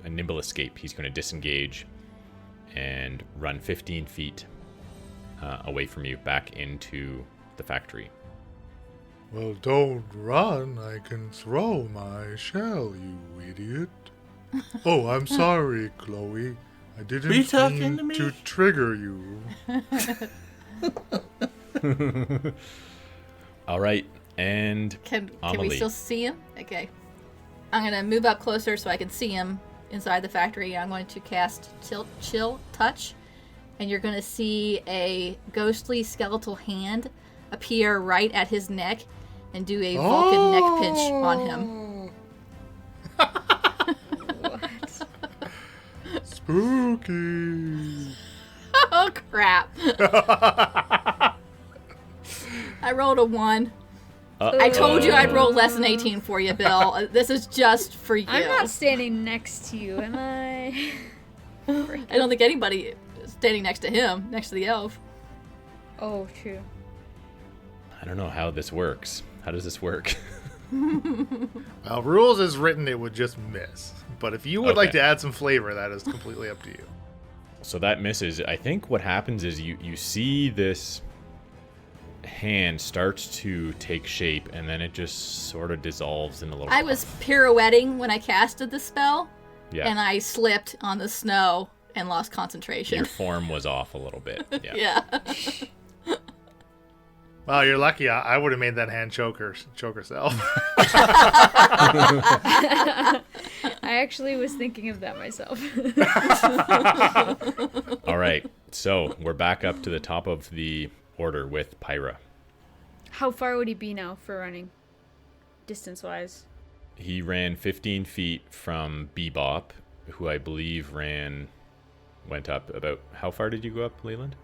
a nimble escape. He's going to disengage and run 15 feet away from you back into the factory. Well, don't run. I can throw my shell, you idiot. Oh, I'm sorry, Chloe. I didn't Are you talking mean to me? to trigger you. All right. And Can we Amelie. still see him? Okay. I'm going to move up closer so I can see him inside the factory. I'm going to cast Chill Touch. And you're going to see a ghostly skeletal hand appear right at his neck and do a Vulcan neck pinch on him. What? Spooky. Oh, crap. I rolled a 1. I told you I'd roll less than 18 for you, Bill. This is just for you. I'm not standing next to you, am I? I don't think anybody is standing next to him, next to the elf. Oh, true. I don't know how this works. How does this work? Well, rules as written, it would just miss. But if you would like Okay. to add some flavor, that is completely up to you. So that misses. I think what happens is you see this hand starts to take shape, and then it just sort of dissolves in a little I was pirouetting when I casted the spell, yeah. and I slipped on the snow and lost concentration. Your form was off a little bit. Yeah. Yeah. Well, you're lucky. I would have made that hand choke herself. I actually was thinking of that myself. All right. So we're back up to the top of the order with Pyro. How far would he be now for running? Distance-wise. He ran 15 feet from Bebop, who I believe went up about... How far did you go up, Leland?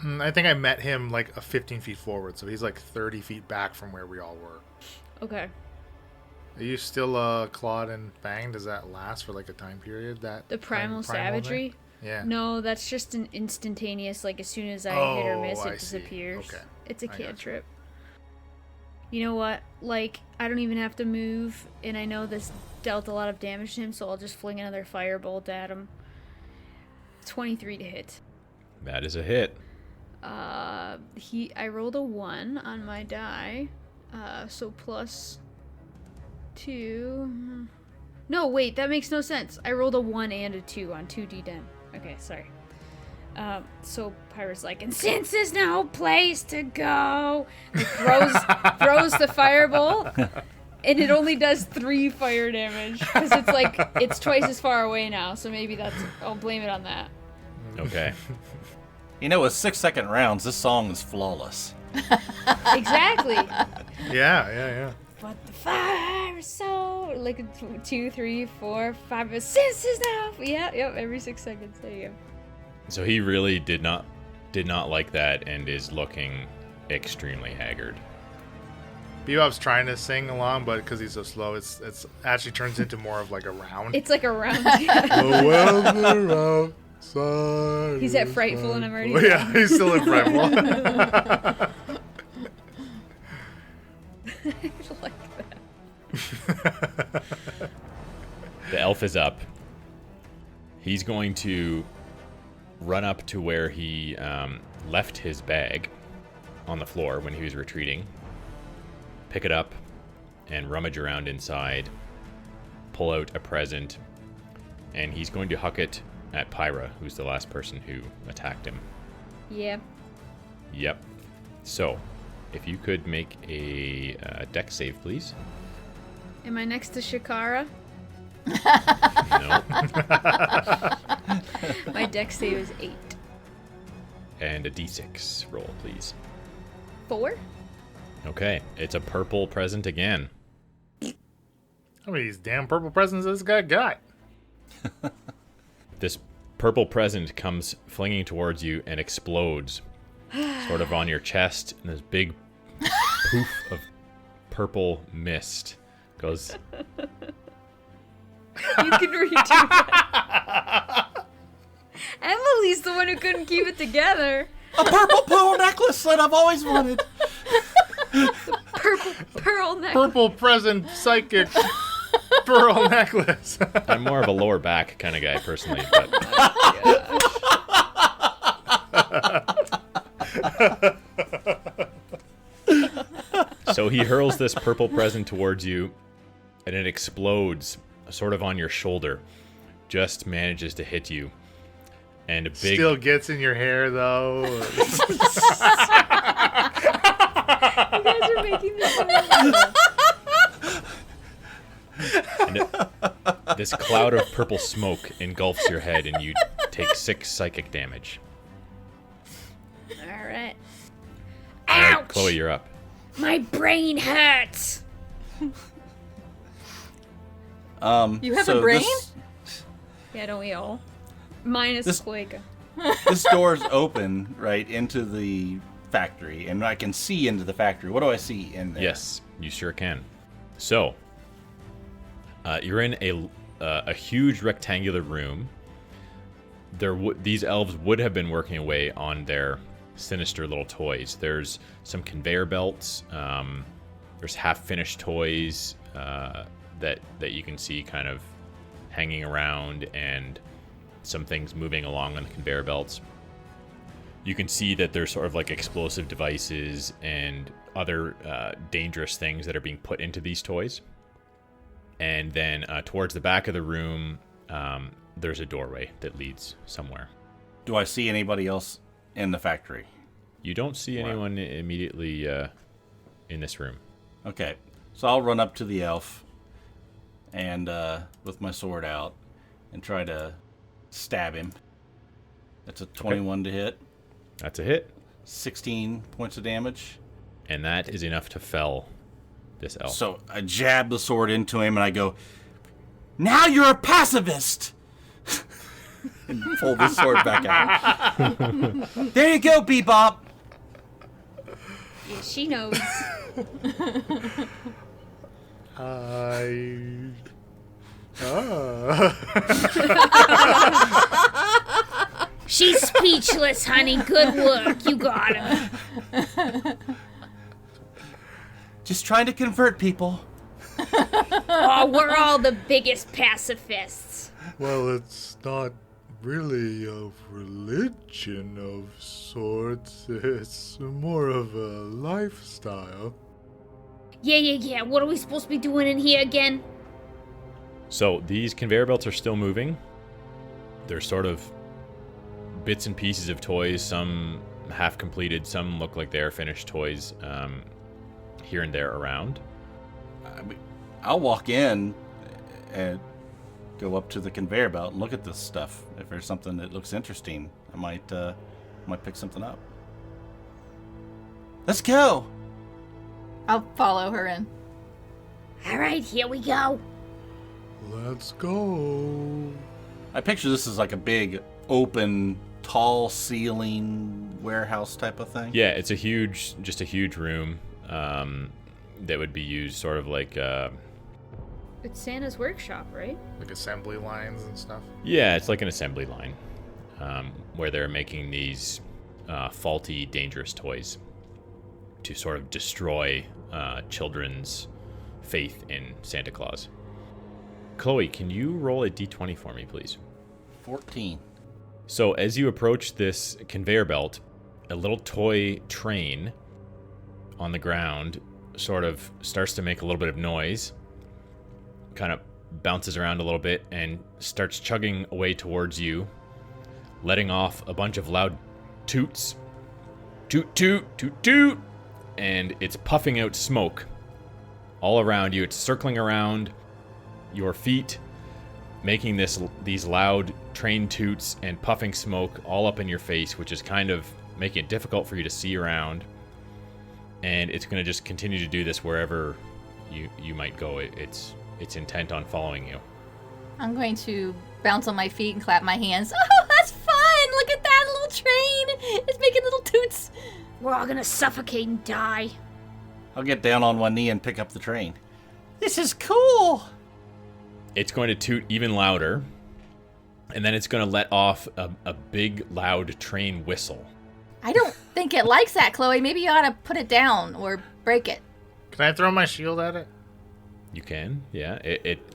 I think I met him like a 15 feet forward, so he's like 30 feet back from where we all were. Okay. Are you still clawed and fanged? Does that last for like a time period? The primal thing? savagery? Yeah. No, that's just an instantaneous, like as soon as I hit or miss, Oh, it I see. disappears. Okay. It's a I gotcha. cantrip. You know what? Like, I don't even have to move, and I know this dealt a lot of damage to him, so I'll just fling another firebolt at him. 23 to hit. That is a hit. I rolled a 1 on my die, so plus 2. No, wait, that makes no sense. I rolled a 1 and a 2 on 2d10. Okay, sorry. So Pyro's like, and since there's no place to go, and throws the firebolt, and it only does 3 fire damage because it's twice as far away now. So maybe I'll blame it on that. Okay. You know, with 6-second rounds, this song is flawless. Exactly. Yeah. But the fire is so like 2, 3, 4, 5 senses now. Yep. Every 6 seconds. There you go. So he really did not like that and is looking extremely haggard. Bebop's trying to sing along, but because he's so slow, it's actually turns into more of like a round. It's like a round. The weather outside He's at is frightful and I'm already. frightful. Yeah, he's still in frightful. I like that. The elf is up. He's going to run up to where he left his bag on the floor when he was retreating, pick it up, and rummage around inside, pull out a present, and he's going to huck it at Pyra, who's the last person who attacked him. Yeah. Yep. So, if you could make a dex save, please. Am I next to Shakara? No. My dex save is 8. And a d6 roll, please. 4? Okay, it's a purple present again. How many of these damn purple presents this guy got? This purple present comes flinging towards you and explodes, sort of on your chest, and this big poof of purple mist goes. You can redo that. Emily's the one who couldn't keep it together. A purple pearl necklace that I've always wanted. Purple pearl necklace. Purple present psychic pearl necklace. I'm more of a lower back kind of guy personally, but so he hurls this purple present towards you, and it explodes sort of on your shoulder. Just manages to hit you, and a big Still gets in your hair though. You guys are making this and this cloud of purple smoke engulfs your head, and you take 6 psychic damage. Alright. All right, Ouch! Chloe, you're up. My brain hurts. You have a brain? Yeah, don't we all? Minus This- Quaker. This door's open, right, into the factory, and I can see into the factory. What do I see in there? Yes, you sure can. So, you're in a huge rectangular room. These elves would have been working away on their sinister little toys. There's some conveyor belts. There's half-finished toys that you can see kind of hanging around, and some things moving along on the conveyor belts. You can see that there's sort of like explosive devices and other dangerous things that are being put into these toys. And then towards the back of the room, there's a doorway that leads somewhere. Do I see anybody else in the factory? You don't see anyone immediately in this room. Okay, so I'll run up to the elf and with my sword out and try to stab him. That's a 21 to hit. That's a hit. 16 points of damage. And that is enough to fell this elf. So I jab the sword into him and I go, "Now you're a pacifist!" and pull the sword back out. There you go, Bebop! Yeah, she knows. She's speechless, honey. Good work. You got him. Just trying to convert people. Oh, we're all the biggest pacifists. Well, it's not really a religion of sorts. It's more of a lifestyle. Yeah. What are we supposed to be doing in here again? So these conveyor belts are still moving. They're sort of bits and pieces of toys, some half completed, some look like they're finished toys here and there around. I'll walk in and go up to the conveyor belt and look at this stuff. If there's something that looks interesting, I might pick something up. Let's go! I'll follow her in. All right, here we go. Let's go. I picture this as like a big, open, tall ceiling warehouse type of thing. Yeah, it's just a huge room that would be used sort of like It's Santa's workshop, right? Like assembly lines and stuff. yeah, it's like an assembly line where they're making these faulty, dangerous toys to sort of destroy children's faith in Santa Claus. Chloe, can you roll a d20 for me, please? 14. So as you approach this conveyor belt, a little toy train on the ground sort of starts to make a little bit of noise, kind of bounces around a little bit, and starts chugging away towards you, letting off a bunch of loud toots. Toot, toot, toot, toot. and it's puffing out smoke all around you. It's circling around your feet, making these loud train toots and puffing smoke all up in your face, which is kind of making it difficult for you to see around. And it's going to just continue to do this wherever you might go. It's intent on following you. I'm going to bounce on my feet and clap my hands. Oh, that's fun! Look at that little train! It's making little toots. We're all gonna suffocate and die. I'll get down on one knee and pick up the train. This is cool! It's going to toot even louder, and then it's going to let off a big, loud train whistle. I don't think it likes that, Chloe. Maybe you ought to put it down or break it. Can I throw my shield at it? You can, yeah.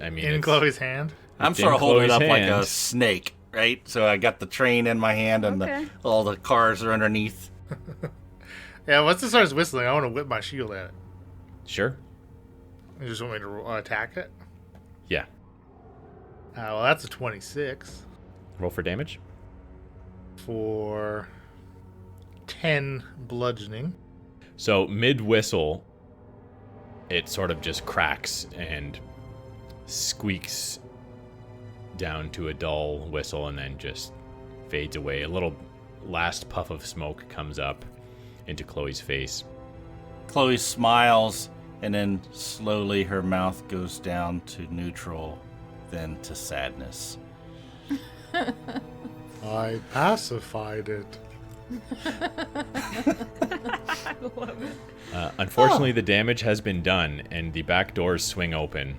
I mean, In Chloe's hand? I'm It's sort in of holding it Chloe's up like a hand. snake, right? So I got the train in my hand and Okay. all the cars are underneath. Yeah, once it starts whistling, I want to whip my shield at it. Sure. You just want me to attack it? Yeah. Well, that's a 26 Roll for damage. for 10 bludgeoning. So mid-whistle, it sort of just cracks and squeaks down to a dull whistle and then just fades away. A little last puff of smoke comes up into Chloe's face. Chloe smiles, and then slowly her mouth goes down to neutral, then to sadness. I pacified it. Unfortunately, the damage has been done, and the back doors swing open,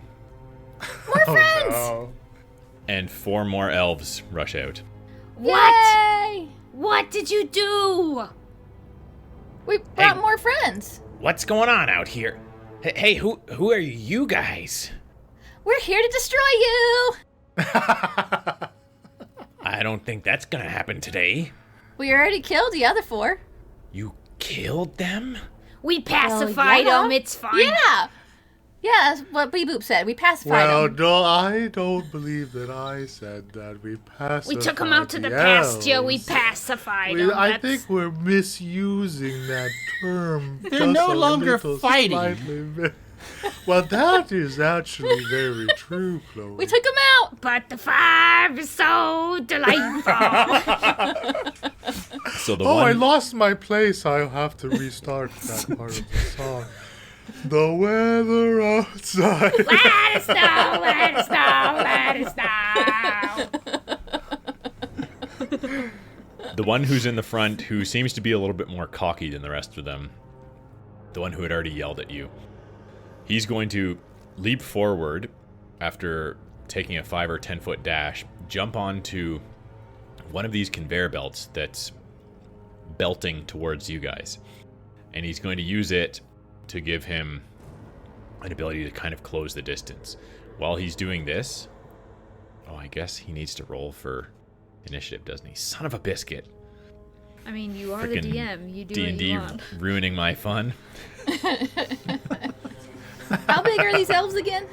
More friends! No. and 4 more elves rush out. What? Yay! What did you do? We brought Hey. more friends. What's going on out here? Hey, who are you guys? We're here to destroy you. I don't think that's gonna happen today. We already killed the other 4. You killed them? We pacified yeah. them. It's fine. Yeah. Yeah, that's what Bebop said. We pacified Well, them. no, I don't believe that I said that. We pacified We took them out to the the pasture. We elves. pacified We- them. I think we're misusing that term. They're just no a longer little fighting. slightly. Well, that is actually very true, Chloe. We took them out. But the fire is so delightful. So the Oh, I one lost my place. I'll have to restart that part of the song. The weather outside. Let it snow, let it snow, let it snow. the one who's in the front, who seems to be a little bit more cocky than the rest of them, the one who had already yelled at you, he's going to leap forward after taking a 5 or 10 foot dash, jump onto one of these conveyor belts that's belting towards you guys, and he's going to use it to give him an ability to kind of close the distance. While he's doing this, I guess he needs to roll for initiative, doesn't he? Son of a biscuit. I mean, you are the Frickin' DM. You do what D&D you want. ruining my fun. How big are these elves again?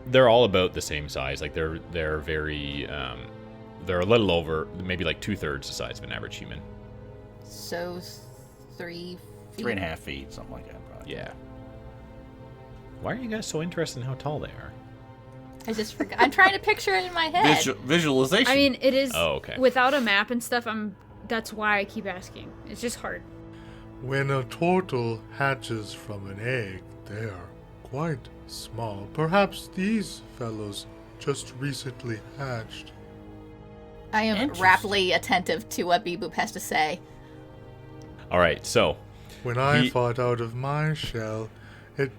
They're all about the same size. Like they're very they're a little over, maybe like 2/3 the size of an average human. So 3 feet. 3.5 feet, something like that, probably. Yeah. Why are you guys so interested in how tall they are? I just forgot. I'm trying to picture it in my head. Visualization. I mean, it is. Oh, okay. Without a map and stuff, that's why I keep asking. It's just hard. When a turtle hatches from an egg, they are quite small. Perhaps these fellows just recently hatched. I am Interesting. raptly attentive to what Bebop has to say. All right, so When I He- fought out of my shell, it...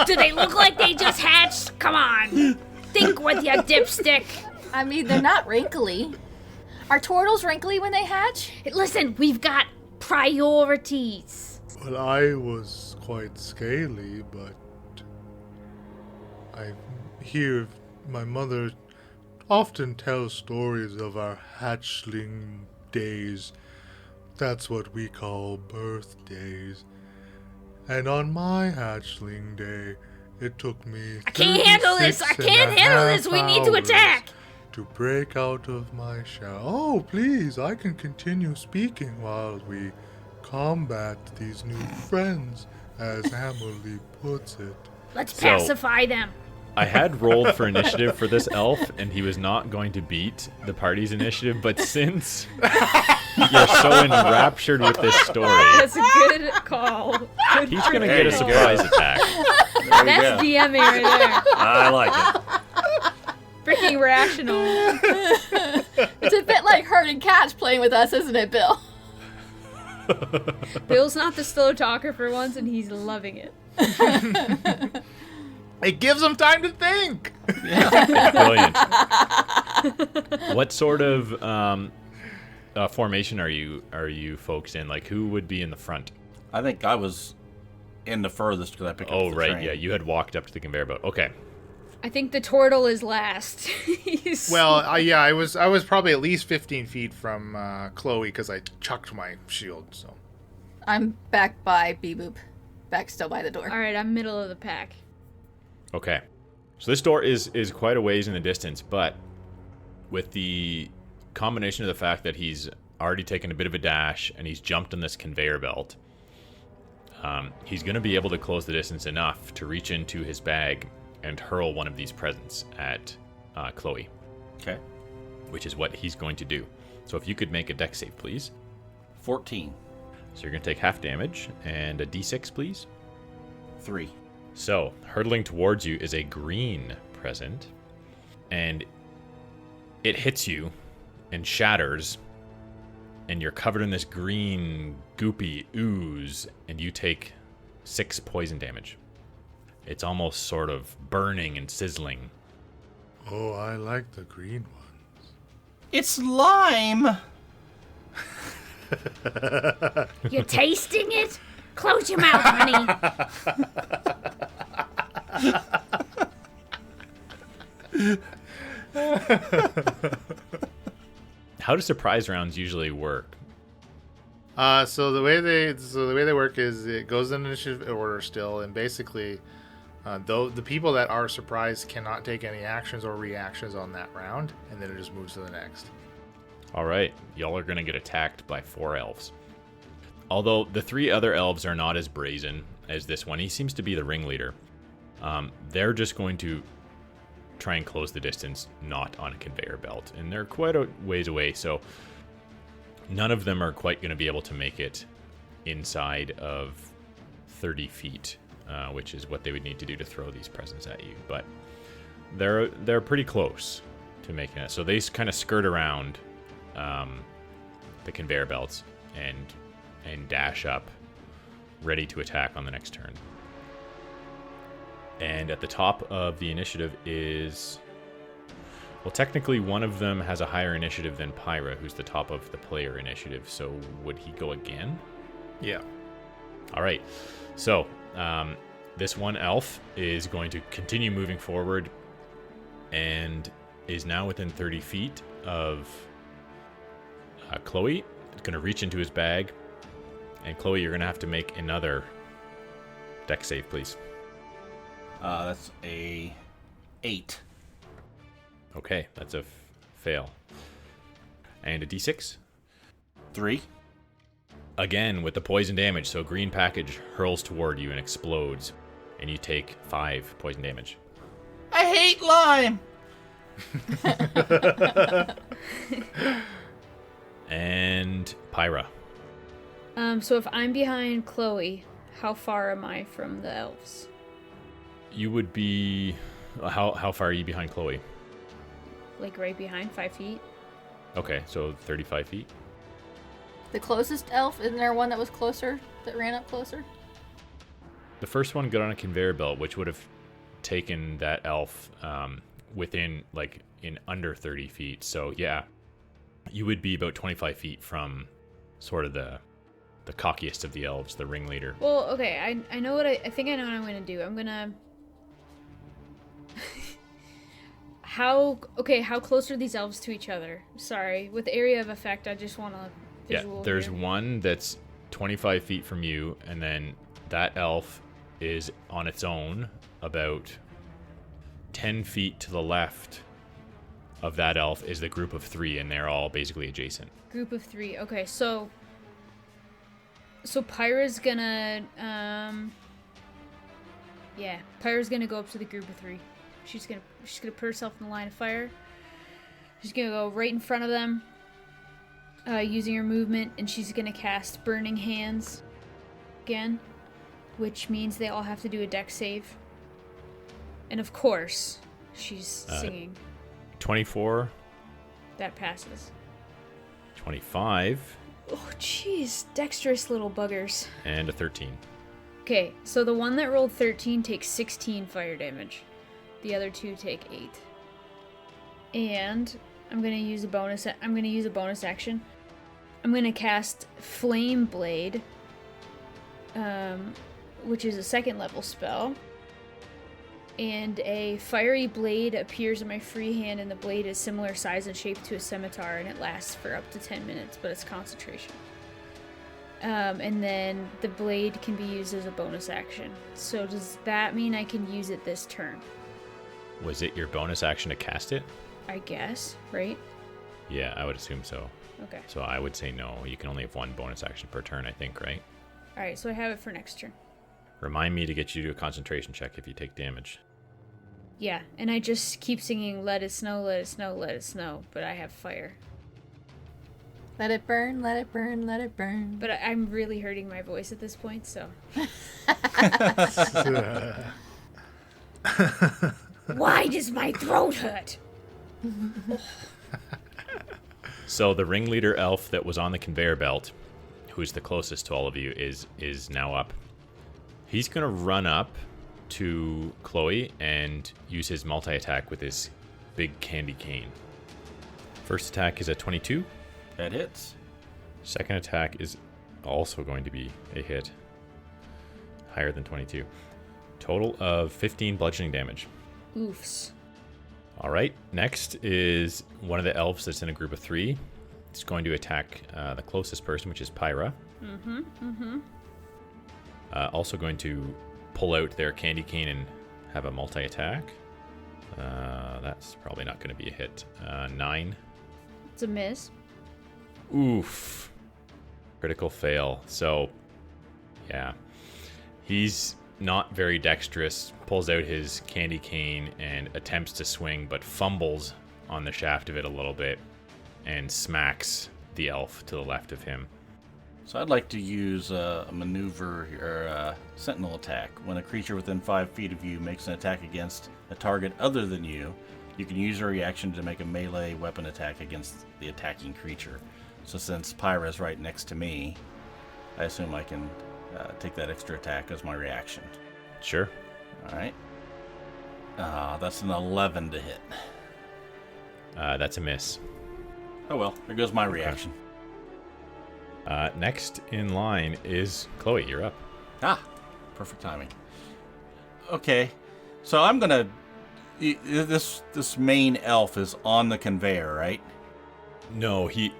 Do they look like they just hatched? Come on. Think with your dipstick. I mean, they're not wrinkly. Are turtles wrinkly when they hatch? Listen, we've got priorities. Well, I was quite scaly, but I hear my mother often tells stories of our hatchling days. That's what we call birthdays. And on my hatchling day, it took me I can't handle this. I 36 can't and a handle this. half We need to hours attack. to break out of my shell. Oh, please, I can continue speaking while we combat these new friends, as Hammerly puts it. Let's pacify them. I had rolled for initiative for this elf, and he was not going to beat the party's initiative, but since you're so enraptured with this story, That's a good call. he's going to get a surprise attack. That's DMing right there. I like it. Freaking rational. It's a bit like herding cats playing with us, isn't it, Bill? Bill's not the slow talker for once, and he's loving it. It gives him time to think. Brilliant. What sort of formation are you folks in? Like, who would be in the front? I think I was in the furthest because I picked up the train. Yeah, you had walked up to the conveyor belt. Okay. I think the turtle is last. Yeah, I was probably at least 15 feet from Chloe because I chucked my shield. So I'm back by Bebop. Back still by the door. All right, I'm middle of the pack. Okay. So this door is quite a ways in the distance, but with the combination of the fact that he's already taken a bit of a dash and he's jumped on this conveyor belt, he's going to be able to close the distance enough to reach into his bag and hurl one of these presents at Chloe. Okay. Which is what he's going to do. So if you could make a dex save, please. 14. So you're going to take half damage, and a d6, please. 3. So, hurtling towards you is a green present, and it hits you and shatters, and you're covered in this green, goopy ooze, and you take 6 poison damage. It's almost sort of burning and sizzling. Oh, I like the green ones. It's lime! You're tasting it? Close your mouth, honey. How do surprise rounds usually work? So the way they work is it goes in initiative order still, and basically, though the people that are surprised cannot take any actions or reactions on that round, and then it just moves to the next. All right, y'all are going to get attacked by 4 elves. Although the 3 other elves are not as brazen as this one. He seems to be the ringleader. They're just going to try and close the distance, not on a conveyor belt. And they're quite a ways away, so none of them are quite going to be able to make it inside of 30 feet, which is what they would need to do to throw these presents at you. But they're pretty close to making it. So they kind of skirt around the conveyor belts and dash up, ready to attack on the next turn. And at the top of the initiative is... Well, technically one of them has a higher initiative than Pyro, who's the top of the player initiative, so would he go again? Yeah. All right. So, this one elf is going to continue moving forward and is now within 30 feet of Chloe. It's going to reach into his bag. And Chloe, you're going to have to make another dex save, please. That's a 8. Okay, that's a fail. And a d6. 3. Again, with the poison damage, so green package hurls toward you and explodes, and you take 5 poison damage. I hate lime! And Pyra. So if I'm behind Chloe, how far am I from the elves? You would be... How far are you behind Chloe? Like right behind, 5 feet? Okay, so 35 feet. The closest elf, isn't there one that was closer, that ran up closer? The first one got on a conveyor belt, which would have taken that elf within, like, in under 30 feet. So, yeah, you would be about 25 feet from sort of the cockiest of the elves, the ringleader. Well, okay, I know what I think I know what I'm gonna do. I'm gonna... How close are these elves to each other? Sorry, with the area of effect, I just want a visual. Yeah, there's here. one that's 25 feet from you, and then that elf is on its own about 10 feet to the left of that elf is the group of 3, and they're all basically adjacent. Group of 3. Okay, so So Pyro's gonna, Pyro's gonna go up to the group of 3. She's gonna put herself in the line of fire. She's gonna go right in front of them, using her movement, and she's gonna cast Burning Hands again, which means they all have to do a dex save. And of course, she's singing. 24. That passes. 25. Oh, jeez. Dexterous little buggers. And a 13. Okay, so the one that rolled 13 takes 16 fire damage. The other 2 take 8. And I'm gonna use a bonus action. I'm gonna cast Flame Blade, which is a 2nd level spell. And a fiery blade appears in my free hand, and the blade is similar size and shape to a scimitar, and it lasts for up to 10 minutes, but it's concentration. And then the blade can be used as a bonus action. So does that mean I can use it this turn? Was it your bonus action to cast it? I guess, right? Yeah, I would assume so. Okay. So I would say no. You can only have 1 bonus action per turn, I think, right? Alright, so I have it for next turn. Remind me to get you to do a concentration check if you take damage. Yeah, and I just keep singing, let it snow, let it snow, let it snow, but I have fire. Let it burn, let it burn, let it burn. But I'm really hurting my voice at this point, so. Why does my throat hurt? So the ringleader elf that was on the conveyor belt, who's the closest to all of you, is now up. He's going to run up to Chloe and use his multi-attack with his big candy cane. First attack is a 22. That hits. Second attack is also going to be a hit. Higher than 22. Total of 15 bludgeoning damage. Oofs. All right, next is one of the elves that's in a group of 3. It's going to attack the closest person, which is Pyro. Also going to pull out their candy cane and have a multi-attack. That's probably not going to be a hit. 9. It's a miss. Oof. Critical fail. So, yeah. He's not very dexterous, pulls out his candy cane and attempts to swing, but fumbles on the shaft of it a little bit and smacks the elf to the left of him. So I'd like to use a maneuver or a Sentinel Attack. When a creature within 5 feet of you makes an attack against a target other than you, you can use a reaction to make a melee weapon attack against the attacking creature. So since Pyra's right next to me, I assume I can take that extra attack as my reaction. Sure. All right. That's an 11 to hit. That's a miss. Oh well, there goes my reaction. Next in line is Chloe. You're up. Perfect timing. Okay, so I'm gonna. This main elf is on the conveyor, right? No, he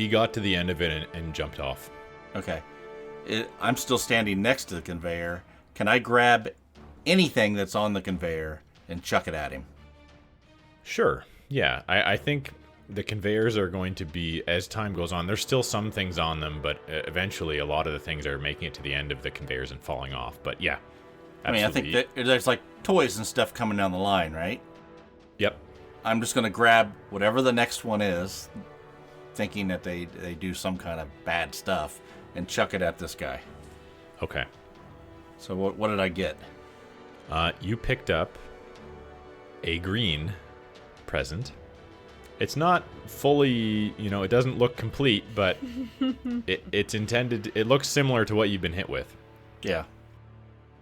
got to the end of it and jumped off. Okay. I'm still standing next to the conveyor. Can I grab anything that's on the conveyor and chuck it at him? Sure. Yeah, I think the conveyors are going to be, as time goes on, there's still some things on them, but eventually a lot of the things are making it to the end of the conveyors and falling off. But yeah, absolutely. I mean, I think that there's like toys and stuff coming down the line, right? Yep. I'm just going to grab whatever the next one is, thinking that they do some kind of bad stuff, and chuck it at this guy. Okay. So what did I get? You picked up a green present. It's not fully, it doesn't look complete, but it's intended. It looks similar to what you've been hit with. Yeah.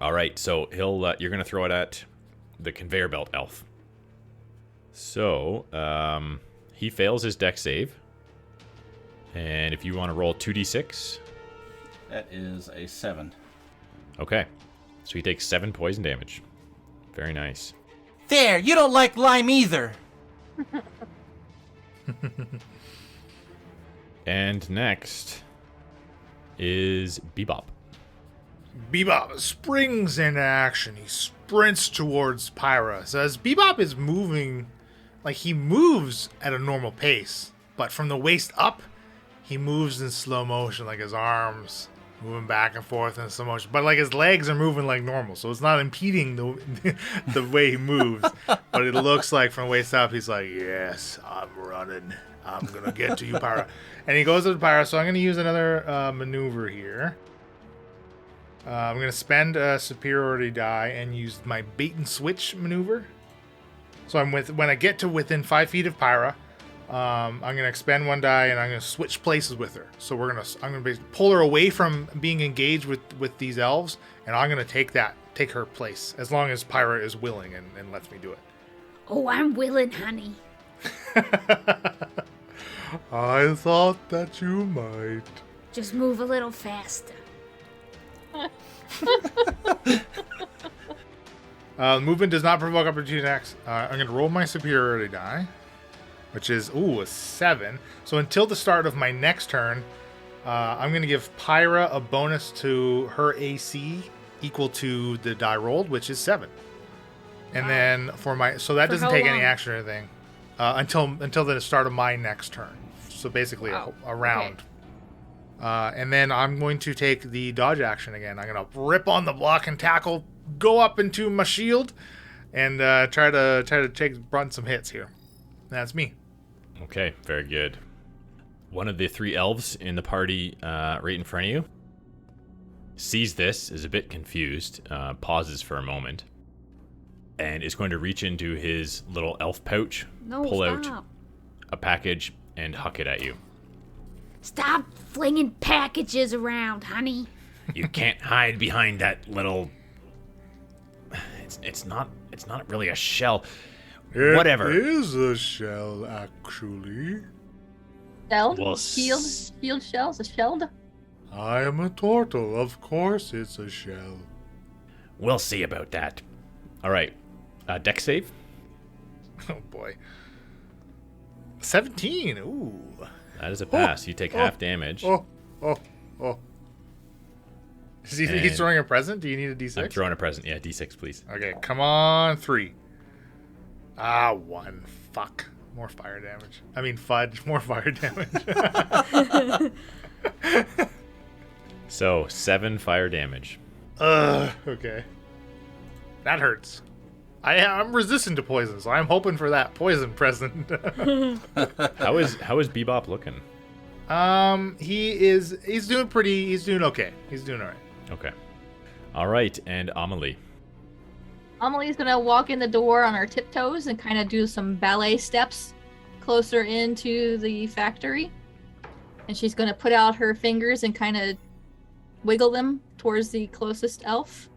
All right, so you're gonna throw it at the conveyor belt elf. So he fails his dex save, and if you want to roll 2d6, That is a 7. okay. So he takes 7 poison damage. Very nice. There, you don't like lime either. And next is Bebop. Bebop springs into action. He sprints towards Pyro. So as Bebop is moving, he moves at a normal pace, but from the waist up, he moves in slow motion, like his arms moving back and forth in slow motion. But like his legs are moving like normal, so it's not impeding the the way he moves. But it looks like from waist up, he's like, "Yes, I'm running. I'm gonna get to you, Pyro." And he goes to the Pyro. So I'm gonna use another maneuver here. I'm gonna spend a superiority die and use my bait and switch maneuver. So when I get to within 5 feet of Pyra, I'm gonna expend one die and I'm gonna switch places with her. So I'm gonna basically pull her away from being engaged with these elves, and I'm gonna take her place as long as Pyra is willing and lets me do it. Oh, I'm willing, honey. I thought that you might. Just move a little faster. Movement does not provoke opportunity attacks. I'm going to roll my superiority die, which is, a 7. So until the start of my next turn, I'm going to give Pyra a bonus to her AC equal to the die rolled, which is 7. And then so that doesn't take any action or anything until the start of my next turn. So basically a round. Okay. And then I'm going to take the dodge action again. I'm going to rip on the block and tackle, go up into my shield, and try to run some hits here. That's me. Okay, very good. One of the 3 elves in the party right in front of you sees this, is a bit confused, pauses for a moment, and is going to reach into his little elf pouch, pull out a package, and huck it at you. Stop flinging packages around, honey. You can't hide behind that little... It's not really a shell. Whatever. It is a shell, actually. Shelled? Well, Shield shells? A shelled? I am a turtle. Of course it's a shell. We'll see about that. All right. Dex save? Oh, boy. 17. Ooh. That is a pass. You take half damage. Oh. He's throwing a present? Do you need a D6? I'm throwing a present. Yeah, D6, please. Okay, come on. 3. 1. Fuck. More fire damage. I mean, fudge. More fire damage. So, 7 fire damage. Okay. That hurts. I'm resistant to poison, so I'm hoping for that poison present. How is Bebop looking? He's doing okay. He's doing all right. Okay. All right, and Amelie. Amelie's gonna walk in the door on her tiptoes and kind of do some ballet steps closer into the factory. And she's gonna put out her fingers and kind of wiggle them towards the closest elf.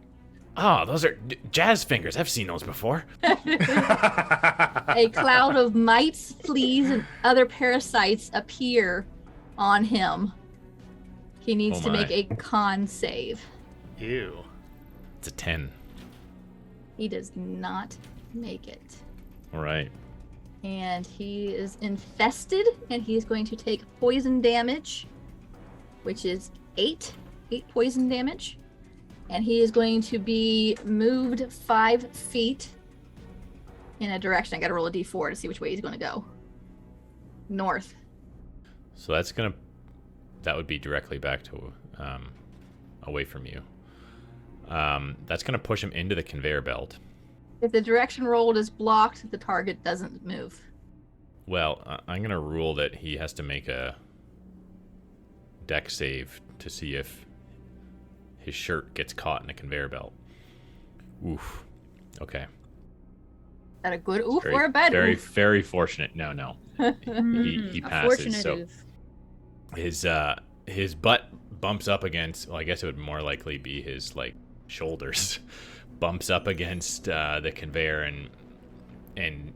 Oh, those are jazz fingers. I've seen those before. A cloud of mites, fleas, and other parasites appear on him. He needs to make a con save. Ew. It's a 10. He does not make it. All right. And he is infested, and he's going to take poison damage, which is 8 poison damage. And he is going to be moved 5 feet in a direction. I gotta roll a d4 to see which way he's going to go. North. So that would be directly back to away from you. That's gonna push him into the conveyor belt. If the direction rolled is blocked, the target doesn't move. Well, I'm gonna rule that he has to make a dex save to see if his shirt gets caught in a conveyor belt. Oof. Okay. Is that a good oof or a bad very, oof? Very fortunate. No. He passes. So oof. his butt bumps up against. Well, I guess it would more likely be his shoulders. Bumps up against the conveyor and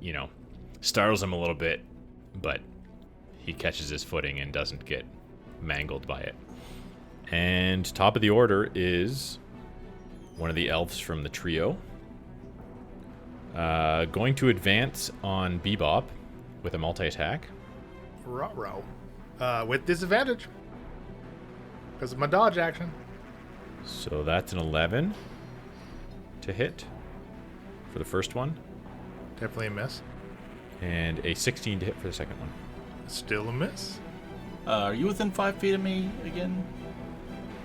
startles him a little bit, but he catches his footing and doesn't get mangled by it. And top of the order is one of the elves from the trio. Going to advance on Bebop with a multi-attack. Ruh-roh. With disadvantage. Because of my dodge action. So that's an 11 to hit for the first one. Definitely a miss. And a 16 to hit for the second one. Still a miss. Are you within 5 feet of me again?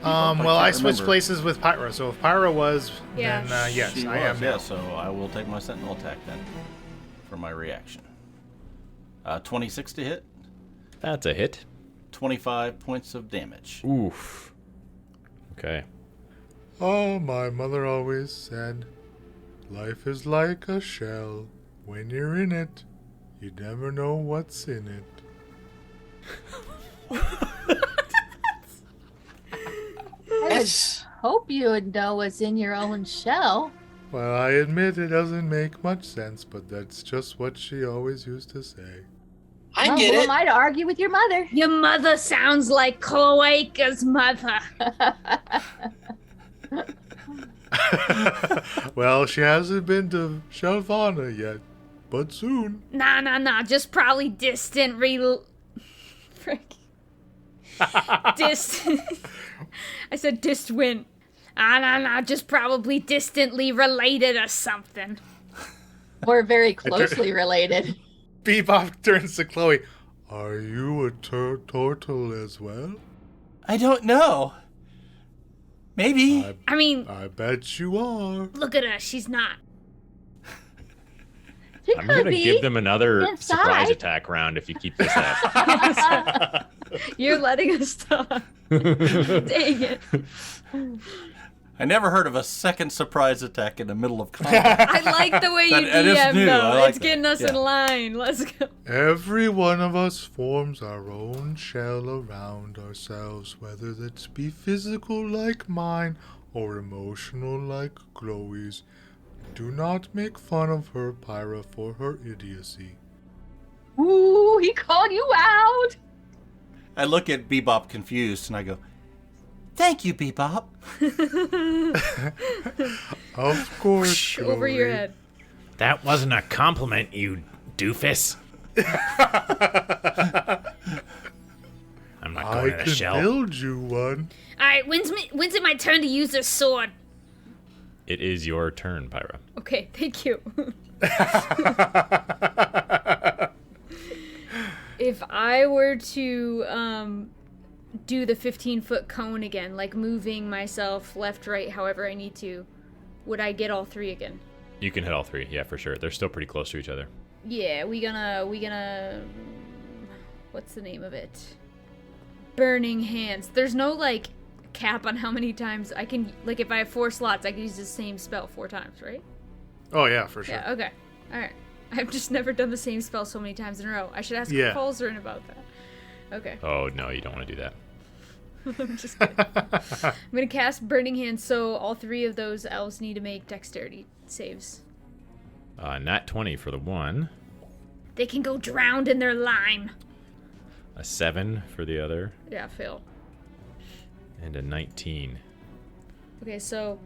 Well, I can't switched remember. places with Pyro, so if Pyro was, Yeah. then yes, She I am was, now. yeah, so I will take my Sentinel Attack then for my reaction. 26 to hit, That's a hit. 25 points of damage. Oof. Okay. Oh, my mother always said, life is like a shell. When you're in it, you never know what's in it. I would hope you would know what's in your own shell. Well, I admit it doesn't make much sense, but that's just what she always used to say. I Well, get who it. am I to argue with your mother? Your mother sounds like Cloaca's mother. Well, she hasn't been to Shelvana yet, but soon. Nah. Just probably distant Frick. Distant. I said distant. Nah. Just probably distantly related or something. We're very closely related. Bebop turns to Chloe. Are you a turtle as well? I don't know. Maybe. I mean, I bet you are. look at her. She's not. She I'm could going to be. give them another inside. surprise attack round if you keep this up. You're letting us talk. Dang it. I never heard of a second surprise attack in the middle of combat. I like the way you That is DM, new. though. I like It's getting that. us Yeah. in line. Let's go. Every one of us forms our own shell around ourselves, whether that be physical like mine or emotional like Chloe's. Do not make fun of her, Pyra, for her idiocy. Ooh, he called you out. I look at Bebop confused and I go, "Thank you, Bebop." Of course, Chloe. Over your head. That wasn't a compliment, you doofus. I'm not I going to the can shell. build you one. Alright, when's it my turn to use this sword? It is your turn, Pyra. Okay, thank you. If I were to do the 15-foot cone again, like moving myself left, right, however I need to, would I get all three again? You can hit all three, yeah, for sure. They're still pretty close to each other. Yeah, we gonna what's the name of it? Burning Hands. There's no like cap on how many times I can, like if I have 4 slots, I can use the same spell 4 times, right? Oh, yeah, for sure. Yeah, okay. Alright. I've just never done the same spell so many times in a row. I should ask Yeah. Falzarin about that. Okay. Oh, no, you don't want to do that. I'm just kidding. I'm gonna cast Burning Hands, so all 3 of those elves need to make dexterity saves. Nat 20 for the one, They can go drowned in their lime. a 7 for the other, Yeah, fail. and a 19. Okay, so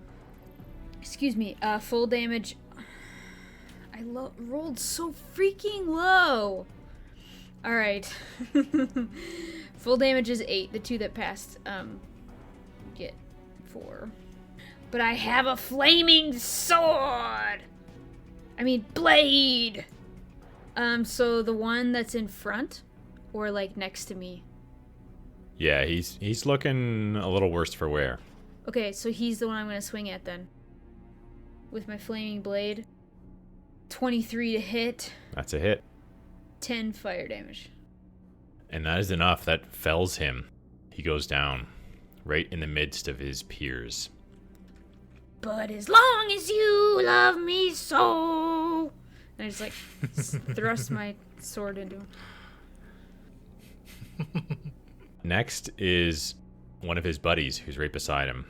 excuse me, full damage. I rolled so freaking low. All right. Full damage is 8. The 2 that passed get 4. But I have a flaming sword. I mean blade. So the one that's in front or like next to me. Yeah, he's looking a little worse for wear. Okay, so he's the one I'm going to swing at then. With my flaming blade. 23 to hit. That's a hit. 10 fire damage. And that is enough. That fells him. He goes down, right in the midst of his peers. But as long as you love me so. And I just like thrust my sword into him. Next is one of his buddies who's right beside him.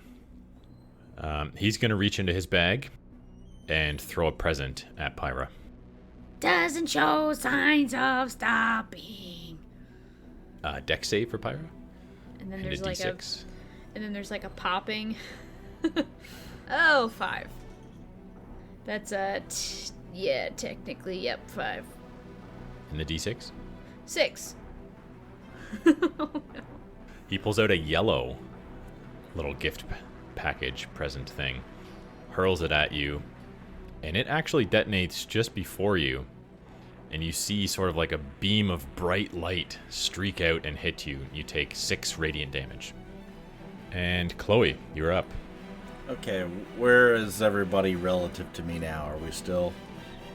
He's going to reach into his bag and throw a present at Pyra. Doesn't show signs of stopping. Dex save for Pyra. And then And a there's like D6. and then there's like a popping. Oh, 5. That's yeah, technically, yep, 5. And the D6. 6. He pulls out a yellow little gift package present thing, hurls it at you, and it actually detonates just before you. And you see sort of like a beam of bright light streak out and hit you. You take 6 radiant damage. And Chloe, you're up. Okay, where is everybody relative to me now? Are we still...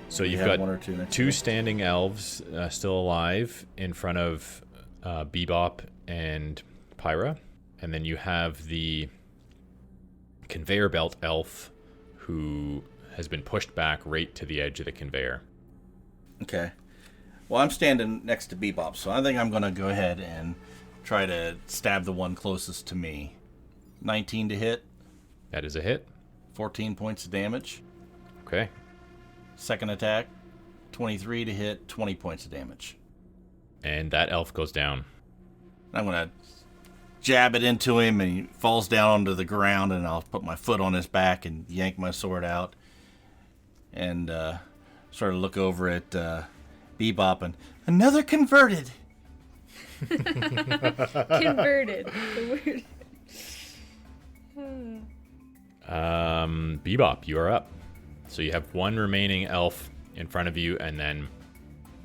So we you've have got one or two next to two me? standing elves still alive in front of Bebop and Pyro. And then you have the conveyor belt elf who has been pushed back right to the edge of the conveyor. Okay. Well, I'm standing next to Bebop, so I think I'm going to go ahead and try to stab the one closest to me. 19 to hit, That is a hit. 14 points of damage. Okay. Second attack, 23 to hit, 20 points of damage. And that elf goes down. I'm going to jab it into him, and he falls down onto the ground, and I'll put my foot on his back and yank my sword out and sort of look over at Bebop and another converted. Converted. Bebop, you are up. So you have one remaining elf in front of you, and then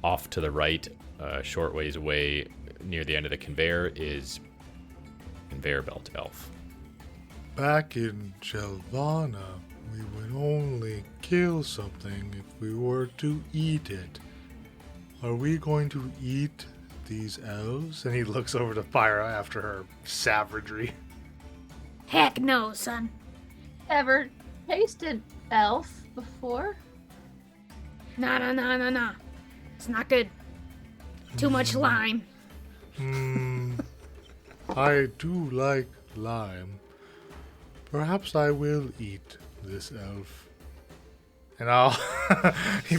off to the right, a short ways away near the end of the conveyor, is conveyor belt elf. Back in Shelvana, we would only kill something if we were to eat it. Are we going to eat these elves? And he looks over to Pyro after her savagery. Heck no, son. Ever tasted elf before? Nah. It's not good. Too much lime. I do like lime. Perhaps I will eat this elf. And I'll... he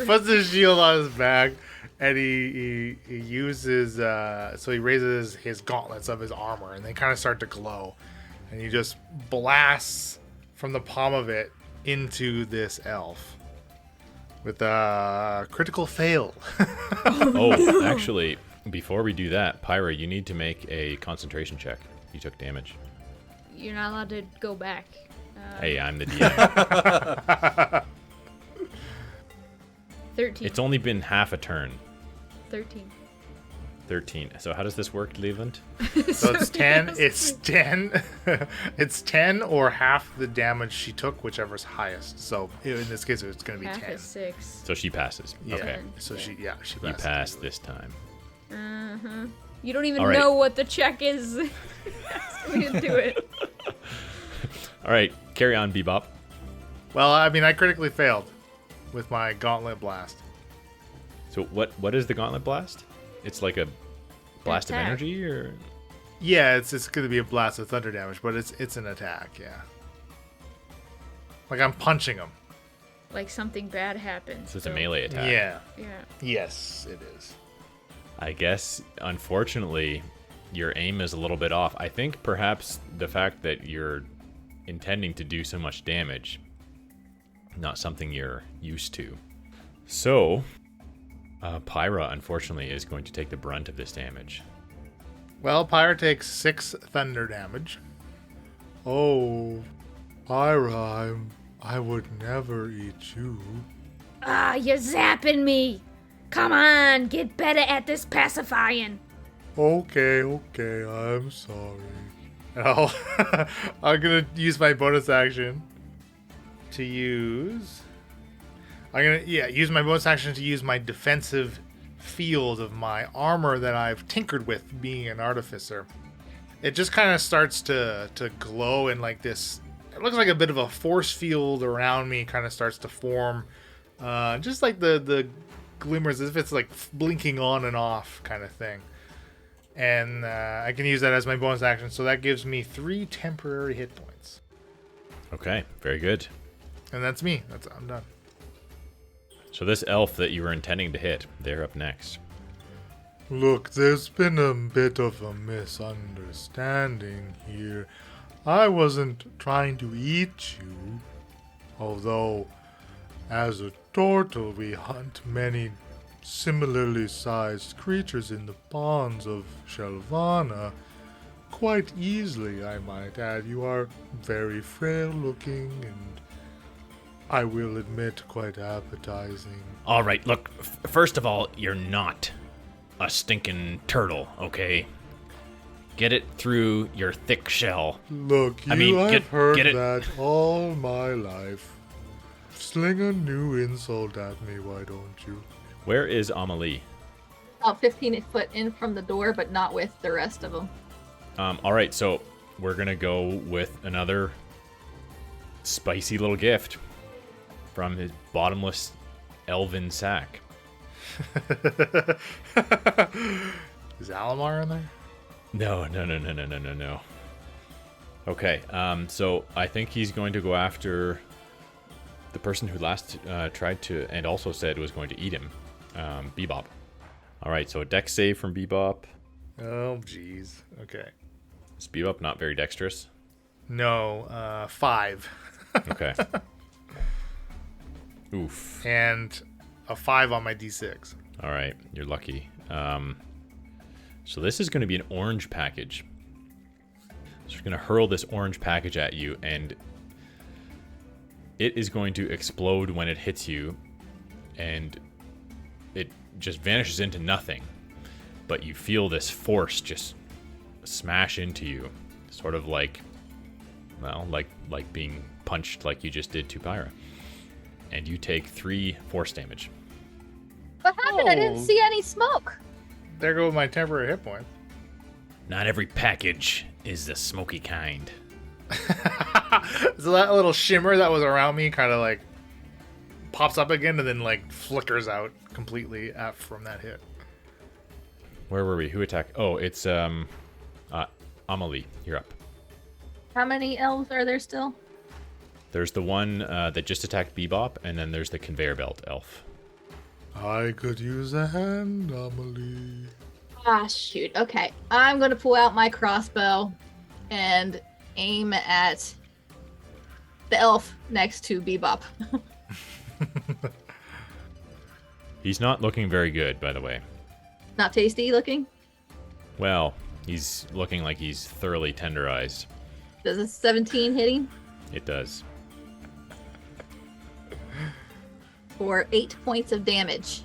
puts his shield on his back, and he uses... so he raises his gauntlets of his armor, and they kind of start to glow. And he just blasts from the palm of it into this elf. With a critical fail. Oh, actually, before we do that, Pyro, you need to make a concentration check. You took damage. You're not allowed to go back. Hey, I'm the DM. 13. It's only been half a turn. 13. 13. So how does this work, Leland? So it's 10. It's 10. It's 10 or half the damage she took, whichever's highest. So in this case, it's going to be Half 10. is 6. So she passes. Yeah. Okay. So she You passed. passed this time. You don't even All right. know what the check is. We didn't do it. All right, carry on, Bebop. Well, I mean, I critically failed with my gauntlet blast. So what is the gauntlet blast? It's like a blast of Attack. energy, or Yeah, it's going to be a blast of thunder damage, but it's an attack. Yeah. Like I'm punching him. Like something bad happens. so it's a melee attack. Yeah. Yeah. Yes, it is. I guess, unfortunately, your aim is a little bit off. I think perhaps the fact that you're intending to do so much damage, not something you're used to. So, Pyro, unfortunately, is going to take the brunt of this damage. Well, Pyro takes 6 thunder damage. Oh, Pyro, I would never eat you. Ah, you're zapping me. Come on, get better at this pacifying. Okay, I'm sorry. Oh, I'm gonna use my bonus action to use. Use my bonus action to use my defensive field of my armor that I've tinkered with being an artificer. It just kind of starts to glow in like this. It looks like a bit of a force field around me kind of starts to form. Just like the glimmers, as if it's like blinking on and off kind of thing. And I can use that as my bonus action, so that gives me 3 temporary hit points. Okay, very good. And that's me. I'm done. So this elf that you were intending to hit, they're up next. Look, there's been a bit of a misunderstanding here. I wasn't trying to eat you, although as a turtle we hunt many similarly sized creatures in the ponds of Shelvana. Quite easily, I might add. You are very frail looking and, I will admit, quite appetizing. All right, look, first of all, you're not a stinking turtle, okay? Get it through your thick shell. Look, I've heard that all my life. Sling a new insult at me, why don't you? Where is Amelie? About 15 foot in from the door, but not with the rest of them. All right, so we're going to go with another spicy little gift from his bottomless elven sack. Is Alamar in there? No. Okay, so I think he's going to go after the person who last tried to and also said was going to eat him, Bebop. All right, so a dex save from Bebop. Oh, jeez. Okay. Is Bebop not very dexterous? No, 5. Okay. Oof. And a 5 on my d6. All right, you're lucky. So this is going to be an orange package. So we're going to hurl this orange package at you, and it is going to explode when it hits you, and it just vanishes into nothing. But you feel this force just smash into you, sort of like, well, like being punched like you just did to Pyro. And you take 3 force damage. What happened? I didn't see any smoke. There go my temporary hit points. Not every package is the smoky kind. So that little shimmer that was around me kind of like pops up again and then like flickers out completely from that hit. Where were we? Who attacked? Oh, it's Amelie. You're up. How many elves are there still? There's the one that just attacked Bebop, and then there's the conveyor belt elf. I could use a hand, Amelie. Ah, shoot. Okay. I'm going to pull out my crossbow and aim at the elf next to Bebop. He's not looking very good, by the way. Not tasty looking? Well, he's looking like he's thoroughly tenderized. Does a 17 hit him? It does. For 8 points of damage.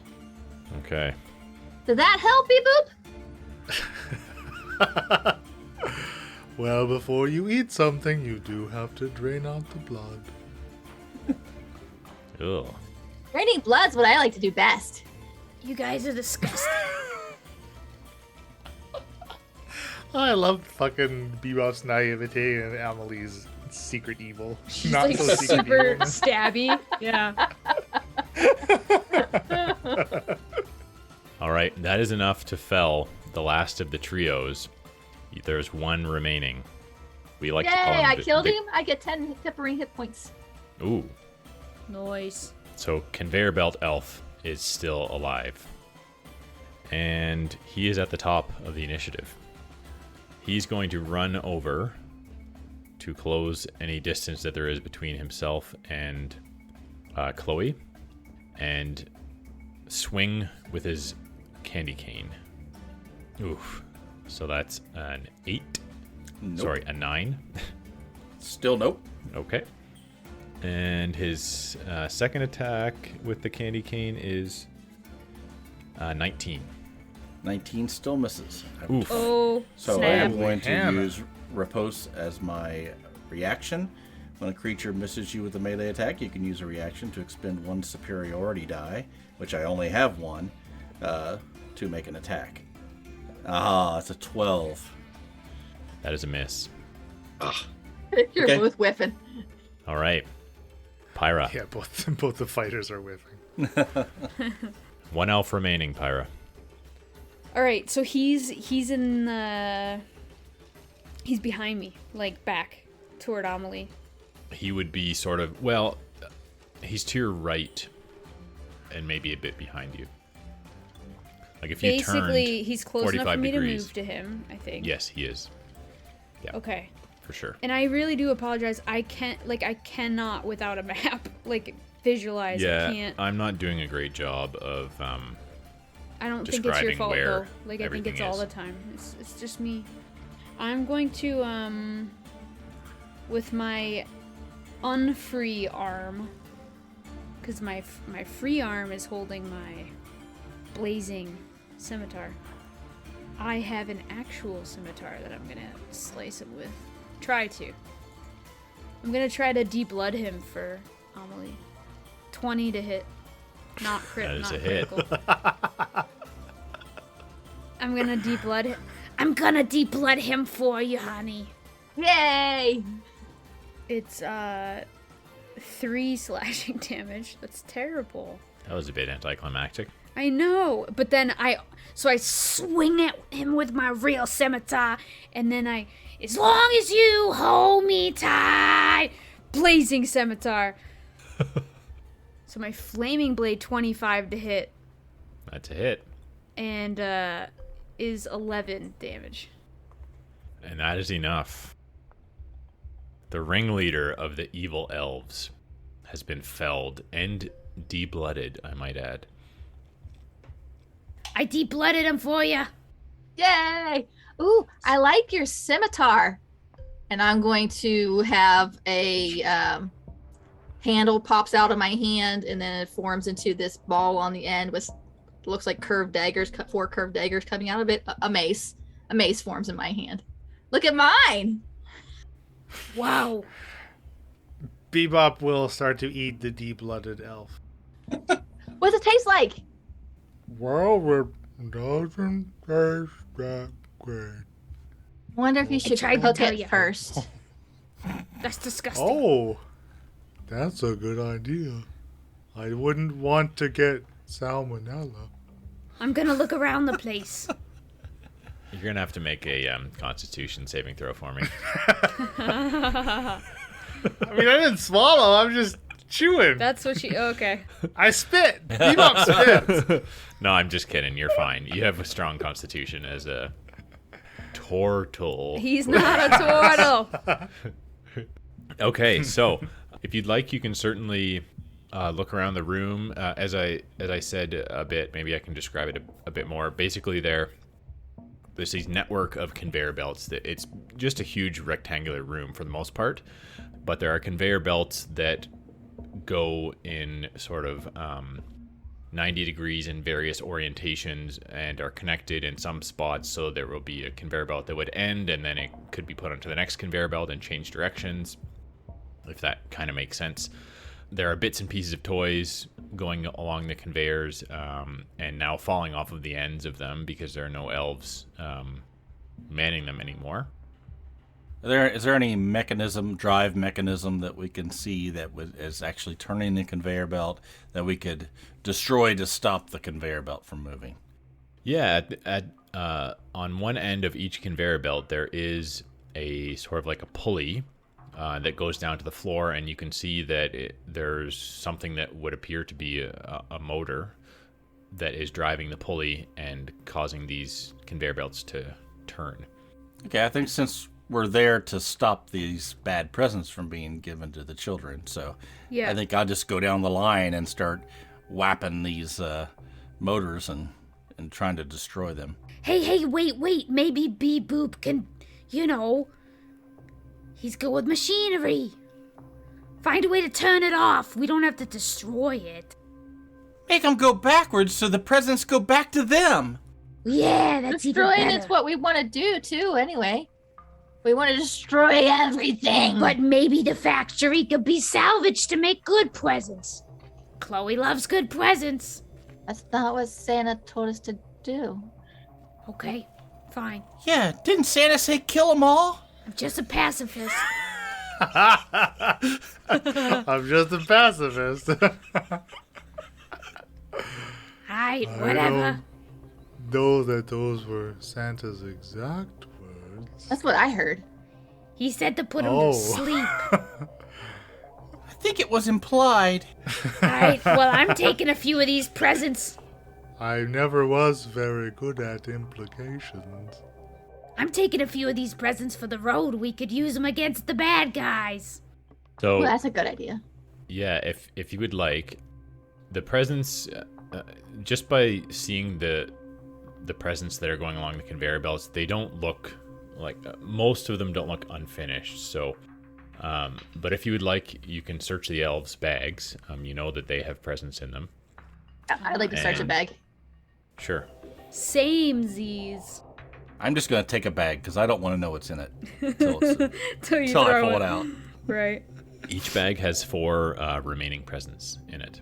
Okay. Did that help, Beboop? Well, before you eat something, you do have to drain out the blood. Ugh. Draining blood's what I like to do best. You guys are disgusting. I love fucking Bebop's naivete and Amelie's secret evil. She's Not like so secret super evil. stabby. Yeah. All right, that is enough to fell the last of the trios. There's one remaining. We like Yay, to call him I killed him. I get 10 tempering hit points. Ooh. Noise. So conveyor belt elf is still alive. And he is at the top of the initiative. He's going to run over to close any distance that there is between himself and Chloe and swing with his candy cane. Oof. So that's an 8. Nope. Sorry, a 9. Still nope. Okay. And his second attack with the candy cane is 19. 19 still misses. Oof. Oh, So I snap. am going to Hannah. use Riposte as my reaction. When a creature misses you with a melee attack, you can use a reaction to expend 1 superiority die, which I only have 1, to make an attack. Ah, it's a 12. That is a miss. You're Okay. both whiffing. All right. Pyra. Yeah, both the fighters are whiffing. One elf remaining, Pyra. All right, so he's in the. He's behind me, like back toward Amelie. He would be sort of, well, he's to your right and maybe a bit behind you. Like if you Basically, turned he's close enough for 45 me degrees. to move to him, I think. Yes, he is. Yeah, Okay. for sure. And I really do apologize. I cannot without a map, visualize. Yeah, I can't. I'm not doing a great job of I don't think it's your describing fault where though. I think everything it's all is. the time. It's just me. I'm going to with my unfree arm, because my free arm is holding my blazing scimitar. I have an actual scimitar that I'm gonna slice him with. Try to. I'm gonna try to de-blood him for Amelie. 20 to hit. Not crit. That is not a hit. critical. I'm gonna de-blood him. I'm gonna de-blood him for you, honey. Yay! It's 3 slashing damage. That's terrible. That was a bit anticlimactic. I know, but then I swing at him with my real scimitar, and then as long as you hold me tight, blazing scimitar. So my flaming blade 25 to hit. That's a hit. And is 11 damage. And that is enough. The ringleader of the evil elves has been felled and de-blooded, I might add. I de-blooded him for you. Yay! Ooh, I like your scimitar. And I'm going to have a handle pops out of my hand, and then it forms into this ball on the end with looks like curved daggers, 4 curved daggers coming out of it. A mace. A mace forms in my hand. Look at mine! Wow. Bebop will start to eat the de-blooded elf. What's it taste like? Well, it doesn't taste that great. Wonder if you should tried to cook tell it ya. first. That's disgusting. Oh, that's a good idea. I wouldn't want to get salmonella. I'm gonna look around the place. You're going to have to make a constitution saving throw for me. I mean, I didn't swallow. I'm just chewing. That's what she. Okay. I spit. Bebop spits. No, I'm just kidding. You're fine. You have a strong constitution as a turtle. He's not a turtle. Okay, so if you'd like, you can certainly look around the room. As I said a bit, maybe I can describe it a bit more. Basically, there's these network of conveyor belts. That it's just a huge rectangular room for the most part, but there are conveyor belts that go in sort of 90 degrees in various orientations and are connected in some spots. So there will be a conveyor belt that would end, and then it could be put onto the next conveyor belt and change directions, if that kind of makes sense. There are bits and pieces of toys going along the conveyors and now falling off of the ends of them because there are no elves manning them anymore. Is there any drive mechanism that we can see that is actually turning the conveyor belt that we could destroy to stop the conveyor belt from moving? Yeah, on one end of each conveyor belt, there is a sort of like a pulley that goes down to the floor, and you can see that there's something that would appear to be a motor that is driving the pulley and causing these conveyor belts to turn. Okay, I think since we're there to stop these bad presents from being given to the children, so Yeah. I think I'll just go down the line and start whapping these motors and trying to destroy them. Hey, wait. Maybe Beboop can, he's good with machinery. Find a way to turn it off. We don't have to destroy it. Make them go backwards so the presents go back to them. Yeah, that's even Destroying better. is what we want to do, too, anyway. We want to destroy everything. But maybe the factory could be salvaged to make good presents. Chloe loves good presents. That's not what Santa told us to do. Okay, fine. Yeah, didn't Santa say kill them all? I'm just a pacifist. I'm just a pacifist. Alright, I whatever. don't know that those were Santa's exact words. That's what I heard. He said to put him Oh. to sleep. I think it was implied. Alright, well, I'm taking a few of these presents. I never was very good at implications. I'm taking a few of these presents for the road. We could use them against the bad guys. So Well, that's a good idea. yeah, if you would like, the presents, just by seeing the presents that are going along the conveyor belts, they don't look like most of them don't look unfinished. So, but if you would like, you can search the elves' bags. You know that they have presents in them. I'd like to search a And- bag. Sure. Samesies. I'm just going to take a bag because I don't want to know what's in it until Till I pull it out. Right. Each bag has 4 remaining presents in it.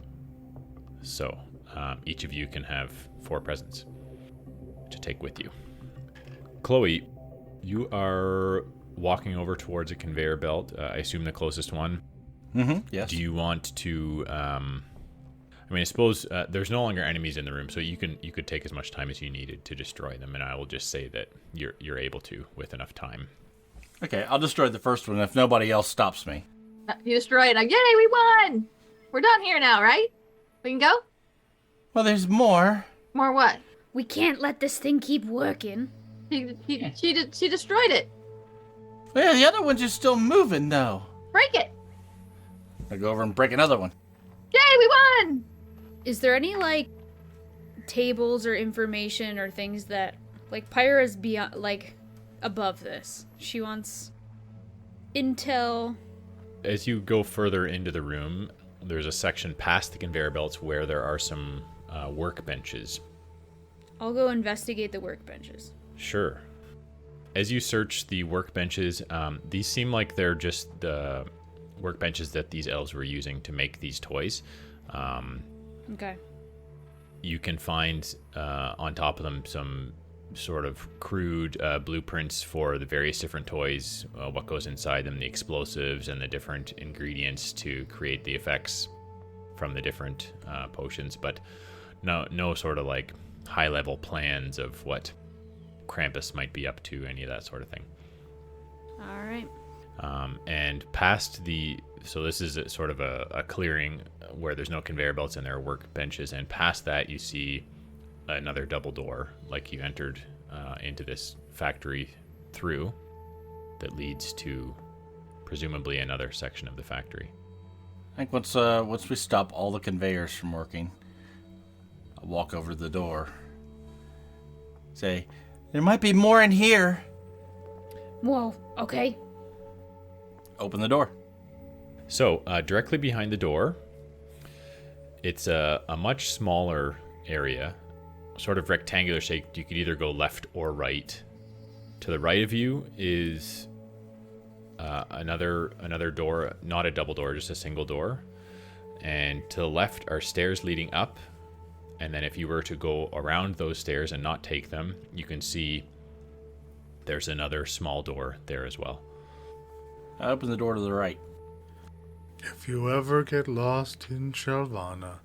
So each of you can have 4 presents to take with you. Chloe, you are walking over towards a conveyor belt. I assume the closest one. Mm-hmm, yes. Do you want to... I suppose there's no longer enemies in the room, so you could take as much time as you needed to destroy them, and I will just say that you're able to with enough time. Okay, I'll destroy the first one if nobody else stops me. You destroy it. Yay, we won! We're done here now, right? We can go? Well, there's more. More what? We can't let this thing keep working. She destroyed it. Yeah, the other one's just still moving, though. Break it. I'll go over and break another one. Yay, we won! Is there any, like, tables or information or things that... Like, Pyro is beyond, like, above this. She wants intel. As you go further into the room, there's a section past the conveyor belts where there are some workbenches. I'll go investigate the workbenches. Sure. As you search the workbenches, these seem like they're just the workbenches that these elves were using to make these toys. Okay. You can find on top of them some sort of crude blueprints for the various different toys, what goes inside them, the explosives and the different ingredients to create the effects from the different potions, but no sort of like high-level plans of what Krampus might be up to, any of that sort of thing. All right. And past so this is sort of a clearing where there's no conveyor belts and there are workbenches, and past that you see another double door, like you entered into this factory through, that leads to presumably another section of the factory. I think once we stop all the conveyors from working, I'll walk over to the door. Say, there might be more in here. Whoa, okay. Open the door. So directly behind the door, it's a much smaller area, sort of rectangular shaped. You could either go left or right. To the right of you is another door, not a double door, just a single door. And to the left are stairs leading up. And then if you were to go around those stairs and not take them, you can see there's another small door there as well. I open the door to the right. If you ever get lost in Shelvana,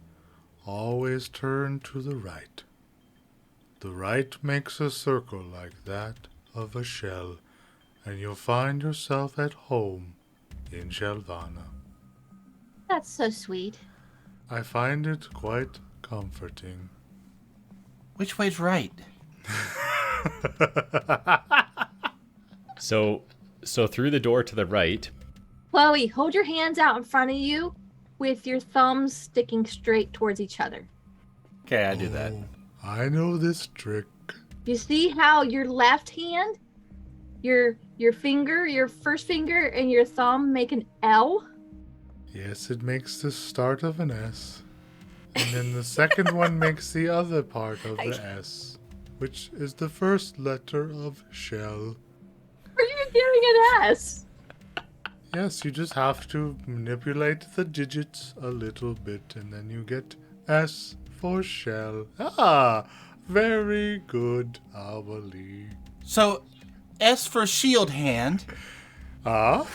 always turn to the right. The right makes a circle like that of a shell, and you'll find yourself at home in Shelvana. That's so sweet. I find it quite comforting. Which way's right? So through the door to the right, Chloe, hold your hands out in front of you with your thumbs sticking straight towards each other. Okay, I do that. I know this trick. You see how your left hand, your finger, your first finger, and your thumb make an L? Yes, it makes the start of an S. And then the second one makes the other part of the S, which is the first letter of shell. Are you giving an S? Yes, you just have to manipulate the digits a little bit, and then you get S for shell. Ah, very good, Awali. So, S for shield hand, Ah,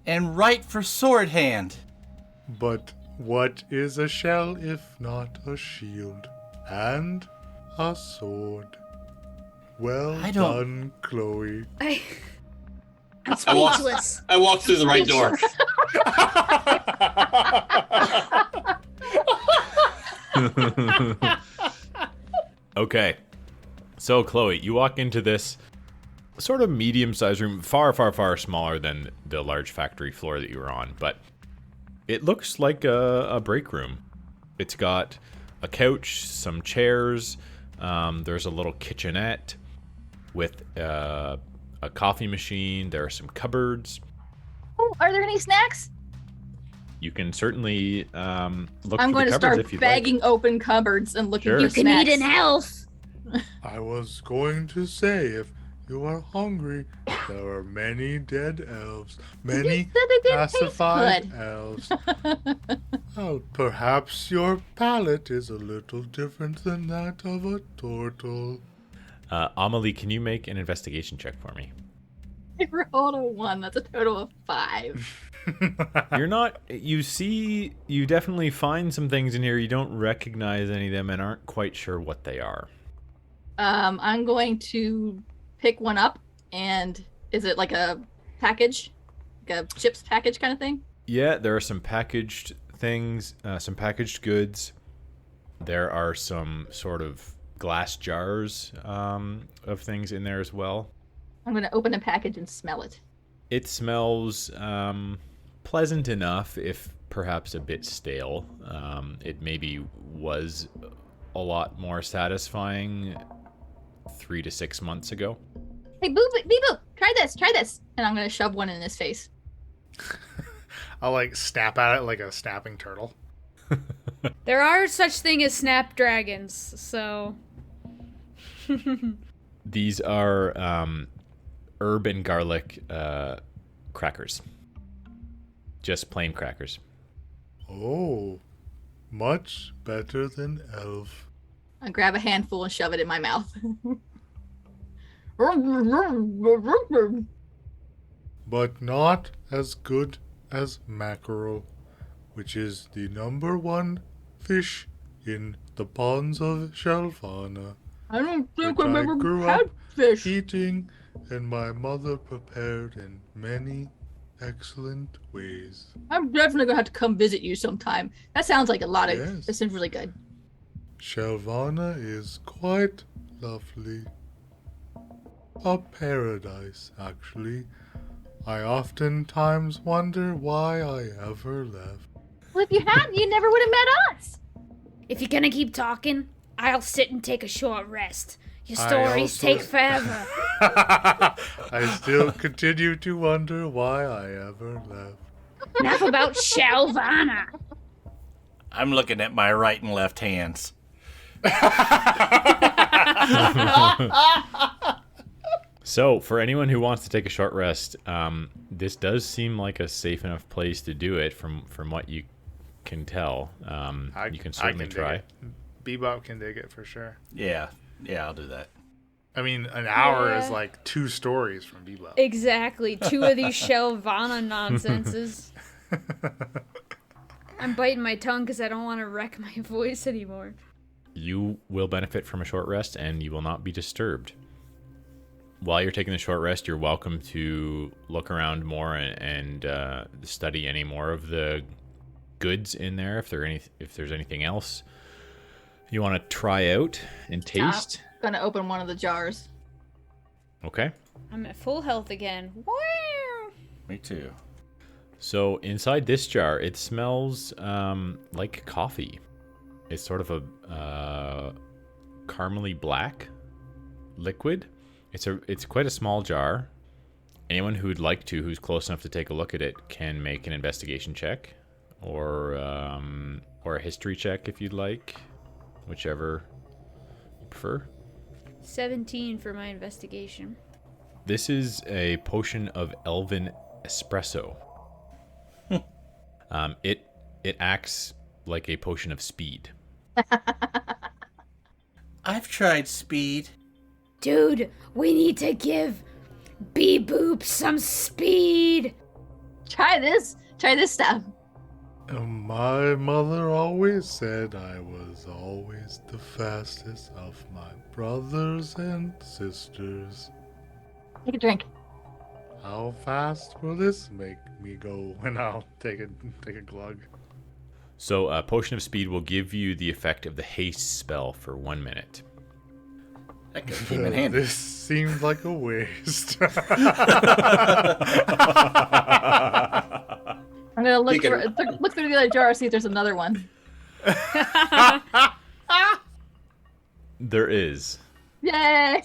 and right for sword hand. but what is a shell if not a shield and a sword? Well I don't- done, Chloe. I'm speechless. I walked through the right door. okay. So Chloe, you walk into this sort of medium-sized room, far, far, far smaller than the large factory floor that you were on, but it looks like a break room. It's got a couch, some chairs, there's a little kitchenette with a coffee machine, there are some cupboards. Oh, are there any snacks? You can certainly look I'm through going the to cupboards start if you'd begging like. open cupboards and looking Sure. for You can snacks. eat an elf. I was going to say, if you are hungry, there are many dead elves, many said they didn't taste pacified good. elves. Well, perhaps your palate is a little different than that of a turtle. Amelie, can you make an investigation check for me? I rolled a 1. That's a total of 5. You're not. You definitely find some things in here. You don't recognize any of them and aren't quite sure what they are. I'm going to pick one up, and is it like a package? Like a chips package kind of thing? Yeah, there are some packaged things, some packaged goods. There are some sort of glass jars of things in there as well. I'm going to open a package and smell it. It smells pleasant enough, if perhaps a bit stale. It maybe was a lot more satisfying 3 to 6 months ago. Hey, Bebop, try this. And I'm going to shove one in his face. I'll like snap at it like a snapping turtle. There are such thing as snapdragons, so... These are herb and garlic crackers. Just plain crackers. Oh, much better than elf. I grab a handful and shove it in my mouth. But not as good as mackerel, which is the #1 fish in the ponds of Shelvana. I don't think Which I've I ever grew had up fish. eating, and my mother prepared in many excellent ways. I'm definitely going to have to come visit you sometime. That sounds like a lot of... Yes. That sounds really good. Shelvana is quite lovely. A paradise, actually. I oftentimes wonder why I ever left. Well, if you hadn't, you never would have met us. If you're gonna keep talking, I'll sit and take a short rest. Your I stories also- take forever. I still continue to wonder why I ever left. Enough about Shelvana. I'm looking at my right and left hands. So, for anyone who wants to take a short rest, this does seem like a safe enough place to do it from what you can tell. You can certainly try. Dig it. Bebop can dig it for sure. Yeah, I'll do that. I mean, an hour is Yeah. like 2 stories from Bebop. Exactly. 2 of these Shelvana nonsenses. I'm biting my tongue because I don't want to wreck my voice anymore. You will benefit from a short rest, and you will not be disturbed. While you're taking the short rest, you're welcome to look around more and study any more of the goods in there. If there's anything else you want to try out and taste. I'm going to open one of the jars. Okay. I'm at full health again. Wow. Me too. So inside this jar, it smells like coffee. It's sort of a caramely black liquid. It's quite a small jar. Anyone who'd like to, who's close enough to take a look at it, can make an investigation check, or a history check if you'd like, whichever you prefer. 17 for my investigation. This is a potion of elven espresso. It acts like a potion of speed. I've tried speed. Dude, we need to give Beboop some speed. Try this stuff. My mother always said I was always the fastest of my brothers and sisters. Take a drink. How fast will this make me go when I'll take a glug? So a potion of speed will give you the effect of the haste spell for 1 minute. That could keep in handy. This seems like a waste. I'm going to look through the other jar, see if there's another one. There is. Yay!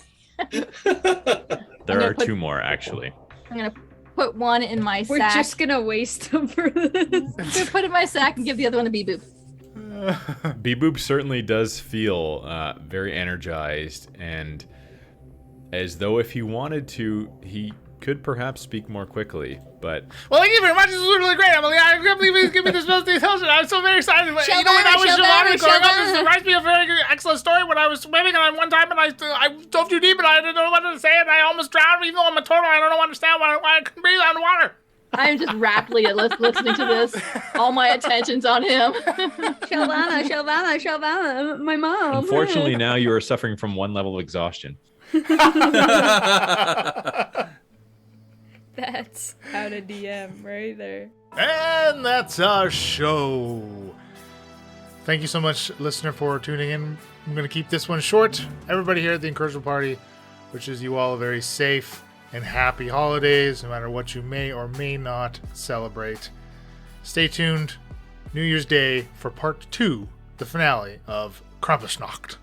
There are 2 more, actually. I'm going to put one in my We're sack. just gonna waste them for this. I'm going to put it in my sack and give the other one to Beboop. Bebop certainly does feel very energized, and as though if he wanted to, he could perhaps speak more quickly, but... Well, thank you very much. This was really great. I can't believe he's giving me this most details. I'm so very excited. When I was Shavana growing up, this reminds me of a very excellent story when I was swimming, and one time I dove too deep, and I didn't know what to say, and I almost drowned, even though I'm a turtle. I don't understand why I couldn't breathe underwater. I'm just raptly listening to this. All my attention's on him. Shavana, my mom. Unfortunately, now you are suffering from one level of exhaustion. That's how to DM right there. And that's our show. Thank you so much, listener, for tuning in. I'm going to keep this one short. Everybody here at the Incorrigible Party wishes you all a very safe and happy holidays, no matter what you may or may not celebrate. Stay tuned New Year's Day for part 2, the finale of Krampusnacht.